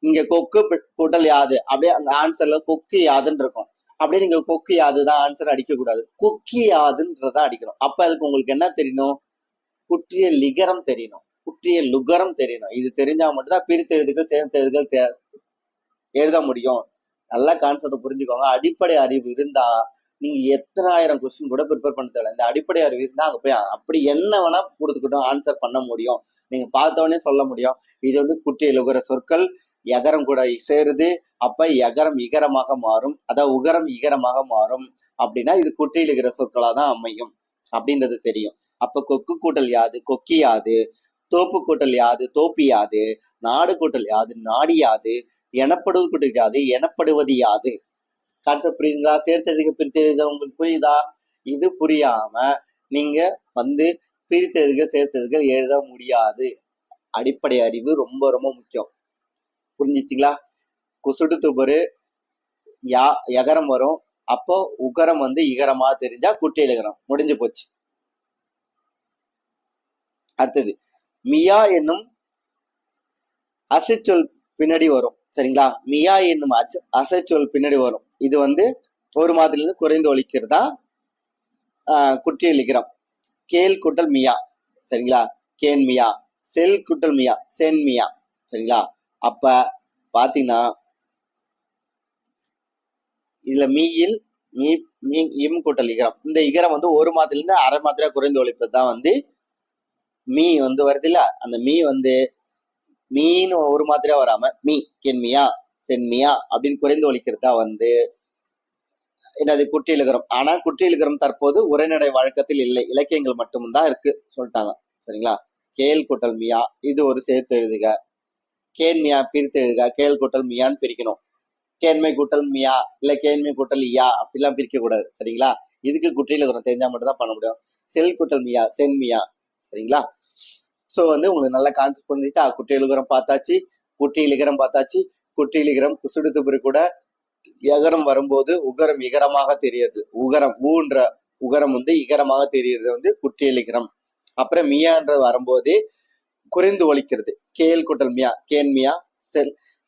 இங்க கொக்கு கூட்டல் யாது, அப்படியே அந்த ஆன்சர்ல கொக்கு யாதுன்னு இருக்கும். அப்படியே நீங்க கொக்கு யாதுதான் ஆன்சர் அடிக்க கூடாது, கொக்கி யாதுன்றதான் அடிக்கணும். அப்ப அதுக்கு உங்களுக்கு என்ன தெரியணும்? குற்றிய லிகரம் தெரியணும், குற்றிய லுகரம் தெரியணும். இது தெரிஞ்சா மட்டும்தான் பிரித்து எழுதுகள் சேர்த்து எழுதுகள் எழுத முடியும். நல்ல கான்செப்ட் புரிஞ்சுக்கோங்க. அடிப்படை அறிவு இருந்தா நீங்க எத்தனை ஆயிரம் கொஸ்டின் கூட ப்ரிப்பேர் பண்ண தேவை. இந்த அடிப்படை அறிவு இருந்தா அங்க போய் அப்படி என்ன வேணா கொடுத்துக்கிட்டோம் ஆன்சர் பண்ண முடியும். நீங்க பார்த்தோன்னே சொல்ல முடியும். இது வந்து குற்றிய லுகர சொற்கள் எகரம் கூட சேருது, அப்ப எகரம் இகரமாக மாறும், அதாவது உகரம் இகரமாக மாறும். அப்படின்னா இது குற்றியல் இகர சொற்களா தான் அமையும் அப்படின்றது தெரியும். அப்ப கொக்கு கூட்டல் யாது, கொக்கி யாது, தோப்பு கூட்டல் யாது, தோப்பி யாது, நாடு கூட்டல் யாது, நாடி யாது, எனப்படுவது கூட்டல் யாது, எனப்படுவது யாது. கான்செப்ட் புரியுதுங்களா? சேர்த்து பிரித்து உங்களுக்கு புரியுதா? இது புரியாம நீங்க வந்து பிரித்தெழுதுக சேர்த்தெழுதுக எழுத முடியாது. அடிப்படை அறிவு ரொம்ப ரொம்ப முக்கியம். புரிஞ்சிச்சுங்களா? குசுடு துபரு எகரம் வரும். அப்போ உகரம் வந்து இகரமா தெரிஞ்சா குட்டி எழுகரம் முடிஞ்சு போச்சு. அடுத்தது மியா என்னும் அசைச்சொல் பின்னாடி வரும். சரிங்களா? மியா என்னும் அசைச்சொல் பின்னாடி வரும். இது வந்து ஒரு மாதிரிலிருந்து குறைந்து ஒழிக்கிறதா குட்டி எழுகிறோம். கேல் குட்டல் மியா. சரிங்களா? கேன் மியா. செல் குட்டல் மியா. சென் மியா. சரிங்களா? அப்ப பாத்தீங்கன்னா இதுல மீயில் மீ இம் கூட்டல் இகரம். இந்த இகரம் வந்து ஒரு மாதிரிலிருந்து அரை மாதிரியா குறைந்து ஒழிப்பது தான் வந்து மீ வந்து வருது இல்ல, அந்த மீ வந்து மீன் ஒரு மாதிரியா வராம மீ கென்மியா சென்மியா அப்படின்னு குறைந்து ஒழிக்கிறதா வந்து என்னது குட்டி இழுகரம். ஆனா குட்டி இழுகரம் தற்போது உரைநடை வழக்கத்தில் இல்லை, இலக்கியங்கள் மட்டும்தான் இருக்கு சொல்லிட்டாங்க. சரிங்களா? கேல் கூட்டல் மியா இது ஒரு சேர்த்து எழுதுக. கேன்மியா பிரித்து எழுதுக. கேல் கூட்டல் மியான்னு பிரிக்கணும். கேண்மை கூட்டல் மியா இல்ல கேண்மை கூட்டல் இயா அப்படிலாம் பிரிக்க கூடாது. சரிங்களா? இதுக்கு குட்டியில தெரிஞ்சா மட்டும் தான் பண்ண முடியும். செல் கூட்டல் மியா சென் மியா. சரிங்களா? சோ வந்து உங்களுக்கு நல்ல கான்செப்ட் புரிஞ்சுட்டா? குட்டி இழுகரம் பார்த்தாச்சு, குட்டி இழுகரம் பார்த்தாச்சு. குட்டி இழுகரம் குசுடு துபுரு கூட எகரம் வரும்போது உகரம் இகரமாக தெரியுது. உகரம் ஊன்ற உகரம் வந்து இகரமாக தெரியுது வந்து குட்டி இழுகரம். அப்புறம் மியான்ற வரும்போது குறைந்து ஒழிக்கிறது. கேல் கூட்டல் மியா கேன் மியா.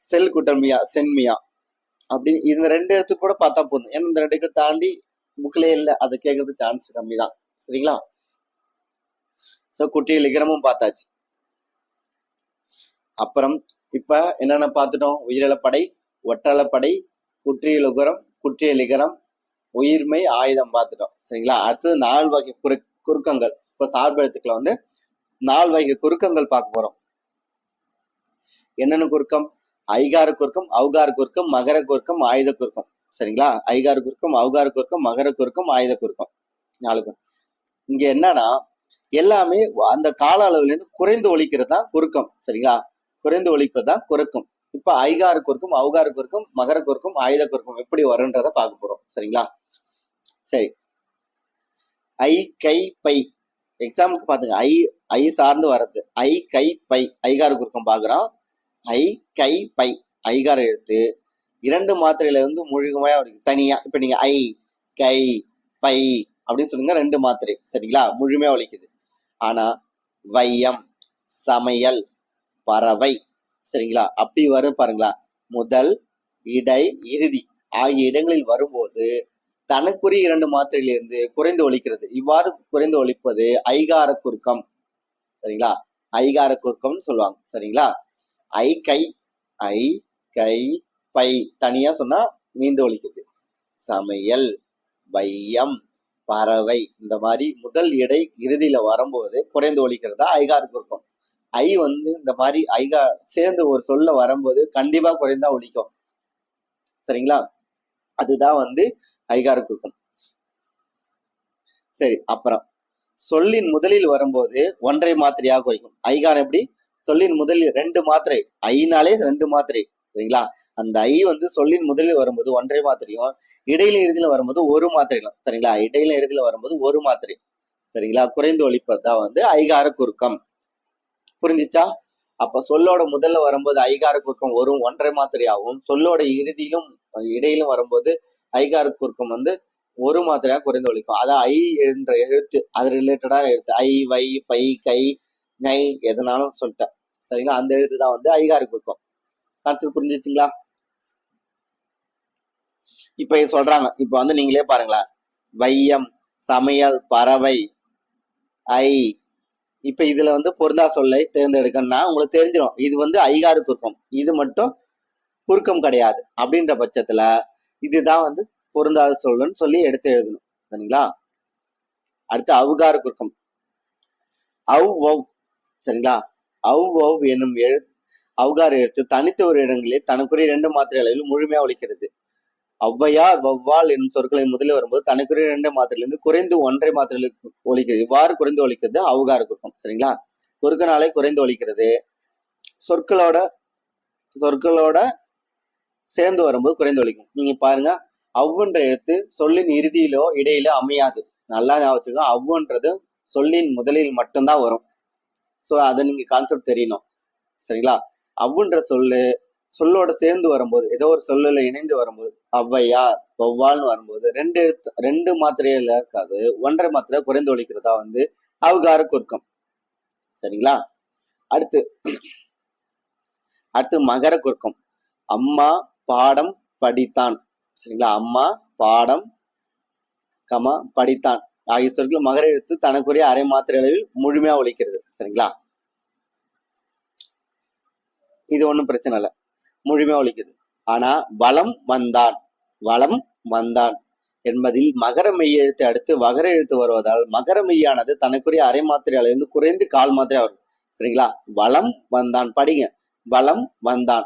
செல் கூட்டல் மியா சென் மியா. அப்படி இந்த ரெண்டு இடத்துக்கு கூட பார்த்தா போதும். ஏன்னா இந்த ரெண்டுக்கு தாண்டி புக்லயே இல்லை, அதை கேட்கறது சான்ஸ் கம்மி தான். சரிங்களா? சோ குட்டியில் இகரமும் பார்த்தாச்சு. அப்புறம் இப்ப என்னென்ன பார்த்துட்டோம்? உயிரிழப்படை, ஒற்றளப்படை, குற்றியல் உகரம், குற்றியல் இகரம், உயிர்மை, ஆயுதம் பார்த்துட்டோம். சரிங்களா? அடுத்தது 4 வகை குறுக்கங்கள். இப்ப சார்பு எழுத்துக்களை வந்து 4 வகை குறுக்கங்கள் பார்க்க போறோம். என்னென்ன குறுக்கம்? ஐகார குறுக்கம், அவுகார குறுக்கம், மகர குறுக்கம், ஆயுத குறுக்கம். சரிங்களா? ஐகார குறுக்கம், அவுகார குறுக்கம், மகர குறுக்கம், ஆயுத குறுக்கம். 4 குறுக்கம். இங்க என்னன்னா எல்லாமே அந்த கால அளவுல இருந்து குறைந்து ஒழிக்கிறது தான் குறுக்கம். சரிங்களா? குறைந்து ஒழிப்பது தான் குறுக்கம். இப்ப ஐகார குறுக்கம், அவுகார குறுக்கம், மகர குறுக்கம், ஆயுத குறுக்கம் எப்படி வரும்ன்றத பார்க்க போறோம். சரிங்களா? சரி. ஐ கை பை எக்ஸாம்பிளுக்கு பாத்துங்க. ஐ சார்ந்து வர்றது. ஐ கை பை ஐகார குறுக்கம் பாக்குறோம். ஐ கை பை ஐகார எழுத்து 2 மாத்திரையில வந்து முழுமையா தனியா. இப்ப நீங்க ஐ கை பை அப்படின்னு சொல்லுங்க, 2 மாத்திரை. சரிங்களா? முழுமையா ஒழிக்குது. ஆனா வையம், சமையல், பறவை. சரிங்களா? அப்படி வரும் பாருங்களா. முதல், இடை, இறுதி ஆகிய இடங்களில் வரும்போது தனக்குரிய 2 மாத்திரையிலிருந்து குறைந்து ஒழிக்கிறது. இவ்வாறு குறைந்து ஒழிப்பது ஐகார குறுக்கம். சரிங்களா? ஐகார குறுக்கம்னு சொல்லுவாங்க. சரிங்களா? ஐ கை ஐ கை பை தனியா சொன்னா நீண்டு ஒழிக்குது. சமையல், வையம், பறவை இந்த மாதிரி முதல் இடை இறுதியில வரும்போது குறைந்து ஒழிக்கிறதா ஐகார குறுக்கம். ஐ வந்து இந்த மாதிரி ஐகா சேர்ந்து ஒரு சொல்ல வரும்போது கண்டிப்பா குறைந்தா ஒழிக்கும். சரிங்களா? அதுதான் வந்து ஐகார குறுக்கம். சரி. அப்புறம் சொல்லின் முதலில் வரும்போது ஒன்றை மாத்திரையாக குறைக்கும். ஐகாரம் எப்படி? சொல்லின் முதலில் 2 மாத்திரை. ஐனாலே 2 மாத்திரை. சரிங்களா? அந்த ஐ வந்து சொல்லின் முதலில் வரும்போது ஒன்றை மாத்திரையும், இடையில இறுதியில வரும்போது ஒரு மாத்திரைகளும். சரிங்களா? இடையில இறுதியில வரும்போது ஒரு மாத்திரை. சரிங்களா? குறைந்து ஒழிப்பது தான் வந்து ஐகார குறுக்கம். புரிஞ்சிச்சா? அப்ப சொல்லோட முதல்ல வரும்போது ஐகார குறுக்கம் ஒரு ஒன்றை மாத்திரையாகவும், சொல்லோட இறுதியிலும் இடையிலும் வரும்போது ஐகார குறுக்கம் வந்து ஒரு மாத்திரையா குறைந்து ஒழிக்கும். அதான் ஐ என்ற எழுத்து அது ரிலேட்டடா எழுத்து. ஐ வை பை கை நை எதனாலும் சொல்லிட்டேன். சரிங்களா? அந்த எழுத்து தான் வந்து ஐகார குறுக்கம். கான்செப்ட் புரிஞ்சிச்சுங்களா? இப்ப சொல்றாங்க. இப்ப வந்து நீங்களே பாருங்களேன். வையம், சமையல், பறவை, ஐ. இப்ப இதுல வந்து பொருந்தா சொல்லை தேர்ந்தெடுக்கணும்னா உங்களுக்கு தெரிஞ்சிடும். இது வந்து ஐகார குறுக்கம், இது மட்டும் குறுக்கம் கிடையாது. அப்படின்ற பட்சத்துல இதுதான் வந்து பொருந்தாத சொல்லுன்னு சொல்லி எடுத்து எழுதணும். சரிங்களா? அடுத்து அவுகார குறுக்கம். அவ் ஒவ். சரிங்களா? அவ் ஒவ் என்னும் அவுகார எழுத்து தனித்த ஒரு இடங்களில் தனக்குரிய 2 மாத்திரை அளவில் முழுமையா ஒழிக்கிறது. ஔவையார், வௌவால் என்னும் சொற்களை முதலில் வரும்போது தனக்குரிய 2 மாத்திரையிலிருந்து குறைந்து ஒன்றை மாத்திரைகளுக்கு ஒழிக்கிறது. இவ்வாறு குறைந்து ஒழிக்கிறது அவுகார குறுக்கம். சரிங்களா? குறுக்கனாலே குறைந்து ஒழிக்கிறது. சொற்களோட சேர்ந்து வரும்போது குறைந்து ஒழிக்கும். நீங்க பாருங்க, அவ்வுன்ற எழுத்து சொல்லின் இறுதியிலோ இடையிலோ அமையாது. நல்லா ஞாபகம். அவ்வுன்றது சொல்லின் முதலில் மட்டும்தான் வரும். ஸோ அதை நீங்க கான்செப்ட் தெரியணும். சரிங்களா? அவ்வுன்ற சொல்லோட சேர்ந்து வரும்போது, ஏதோ ஒரு சொல்லுல இணைந்து வரும்போது, ஔவையார், வௌவால்னு வரும்போது ரெண்டு மாத்திரையில இருக்காது, 1.5 மாத்திரை குறைந்து ஒழிக்கிறதா வந்து அவுகார குறுக்கம். சரிங்களா? அடுத்து மகர குறுக்கம். அம்மா பாடம் படித்தான். சரிங்களா? அம்மா பாடம் படித்தான் ஆகிய சொற்கள் மகர எழுத்து தனக்குரிய அரை மாத்திரை அளவில் முழுமையா ஒழிக்கிறது. சரிங்களா? இது ஒண்ணும் பிரச்சனை இல்லை, முழுமையா ஒழிக்குது. ஆனா வளம் வந்தான் என்பதில் மகர மெய் எழுத்து அடுத்து வகர எழுத்து வருவதால் மகர மெய்யானது தனக்குரிய அரை மாத்திரை அளவிலிருந்து குறைந்து கால் மாத்திரை வருது. சரிங்களா? வளம் வந்தான், படிங்க. வளம் வந்தான்.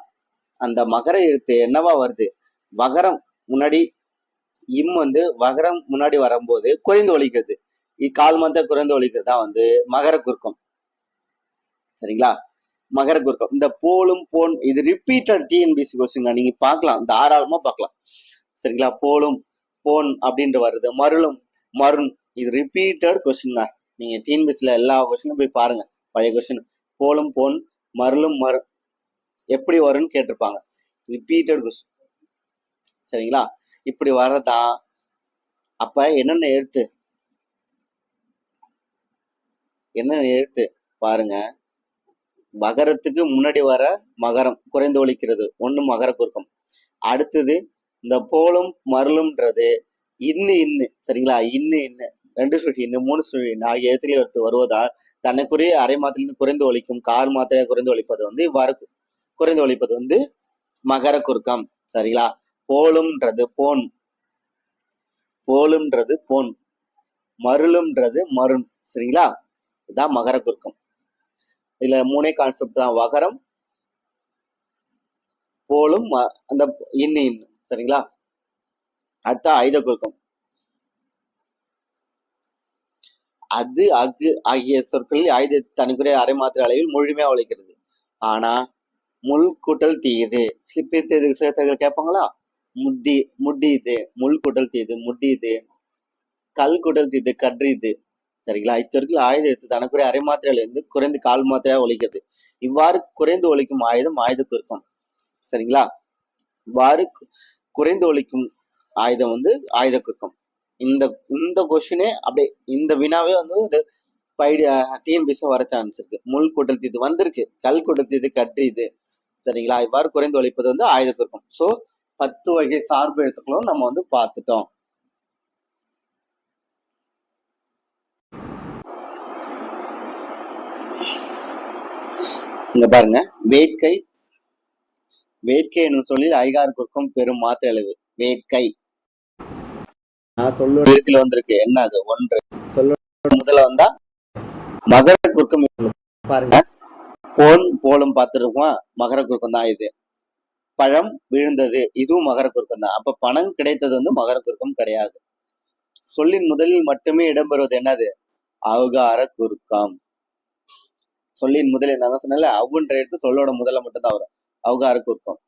அந்த மகர எழுத்து என்னவா வருது? வகரம் முன்னாடி இம் வந்து வகரம் முன்னாடி வரும்போது குறைந்து ஒழிக்கிறது. கால் மாத்திரை குறைந்து ஒழிக்கிறது வந்து மகர குறுக்கம். சரிங்களா? மகர குறுக்கம். இந்த போலும் போன் இது ரிப்பீட்டட் டிஎன்பிசி கொஸ்டின், நீங்க பார்க்கலாம், தாராளமா பார்க்கலாம். சரிங்களா? போலும் போன் அப்படின்ற வருது, மருளும் மருண், இது ரிப்பீட்டட் கொஸ்டின் தான். நீங்க டிஎன்பிசில எல்லா கொஸ்டினும் போய் பாருங்க, பழைய கொஸ்டின். போலும் போன் மருளும் எப்படி வரும்னு கேட்டிருப்பாங்க, ரிப்பீட்டட் கொஸ்டின். சரிங்களா? இப்படி வர்றதா. அப்ப என்னென்ன எழுத்து பாருங்க. மகரத்துக்கு முன்னாடி வர மகரம் குறைந்து ஒழிக்கிறது, ஒண்ணு மகர குறுக்கம். அடுத்தது இந்த போலும் மருளும்ன்றது இன்னு. சரிங்களா? இன்னு ரெண்டு சுழி இன்னு, 3 சுழி இன்னு ஆகிய எழுத்துக்களை எடுத்து வருவதால் தனக்குரிய அரை மாத்திரையிலிருந்து குறைந்து ஒழிக்கும் கால் மாத்திரையை குறைந்து ஒழிப்பது வந்து இவ்வாறு குறைந்து ஒழிப்பது வந்து மகர குறுக்கம். சரிங்களா? போலும்ன்றது போன், மருளும்ன்றது மருண். சரிங்களா? இதுதான் மகர குறுக்கம். இதுல 3 கான்செப்ட் தான், வகரம், போலும், அந்த இன்னு. சரிங்களா? அடுத்த ஆயுத குறுக்கம். அது அகு ஆகிய சொற்களில் ஆயுத தனக்குரிய அரை மாத்திரை அளவில் முழுமையா உழைக்கிறது. ஆனா முள் கூட்டல் தீயுது, சேர்த்தர்கள் கேட்பாங்களா? முட்டியுது, முள் கூட்டல் தீயுது முட்டியுது, கல் கூட்டல் தீது கற்றிது. சரிங்களா? இச்சொற்கள் ஆயுத எடுத்து தனக்குரிய அரை மாத்திரையிலிருந்து குறைந்து கால் மாத்திரையா ஒழிக்கிறது. இவ்வாறு குறைந்து ஒழிக்கும் ஆயுதம் ஆயுத குறுக்கம். சரிங்களா? இவ்வாறு குறைந்து ஒழிக்கும் ஆயுதம் வந்து ஆயுத குறுக்கம். இந்த கொஸ்டினே அப்படியே இந்த வினாவே வந்து ஒரு டிஎன்பிசி வர சான்ஸ் இருக்கு. முள் கூட்டல் தீது வந்திருக்கு, கல் கூட்டல் தீது கற்றிது. சரிங்களா? இவ்வாறு குறைந்து ஒழிப்பது வந்து ஆயுத குறுக்கம். சோ 10 வகை சார்பு எழுத்துக்களும் நம்ம வந்து பார்த்துட்டோம். இங்க பாருங்க, வேட்கை என்னும் சொல்லில் ஐகார குறுக்கம் பெரும் மாத்திரை அளவு. வேட்கை நான் சொல்லோட எழுத்துல வந்திருக்கு, என்ன அது? 1. சொல்லோட முதல்ல வந்தா மகர குறுக்கம். பாருங்க, போலும் பார்த்துருக்கோம், மகர குறுக்கம் தான் இது. பழம் விழுந்தது, இதுவும் மகர குறுக்கம் தான். அப்ப பணம் கிடைத்தது வந்து மகர குறுக்கம் கிடையாது. சொல்லின் முதலில் மட்டுமே இடம்பெறுவது என்னது? அவுகார குறுக்கம். சொல்லின் முதலில் நான் சொன்னேன்ல, அவ்வுன்ற எழுத்து சொல்லோட முதல்ல மட்டும்தான் வரும், அவுகார குறுக்கம்.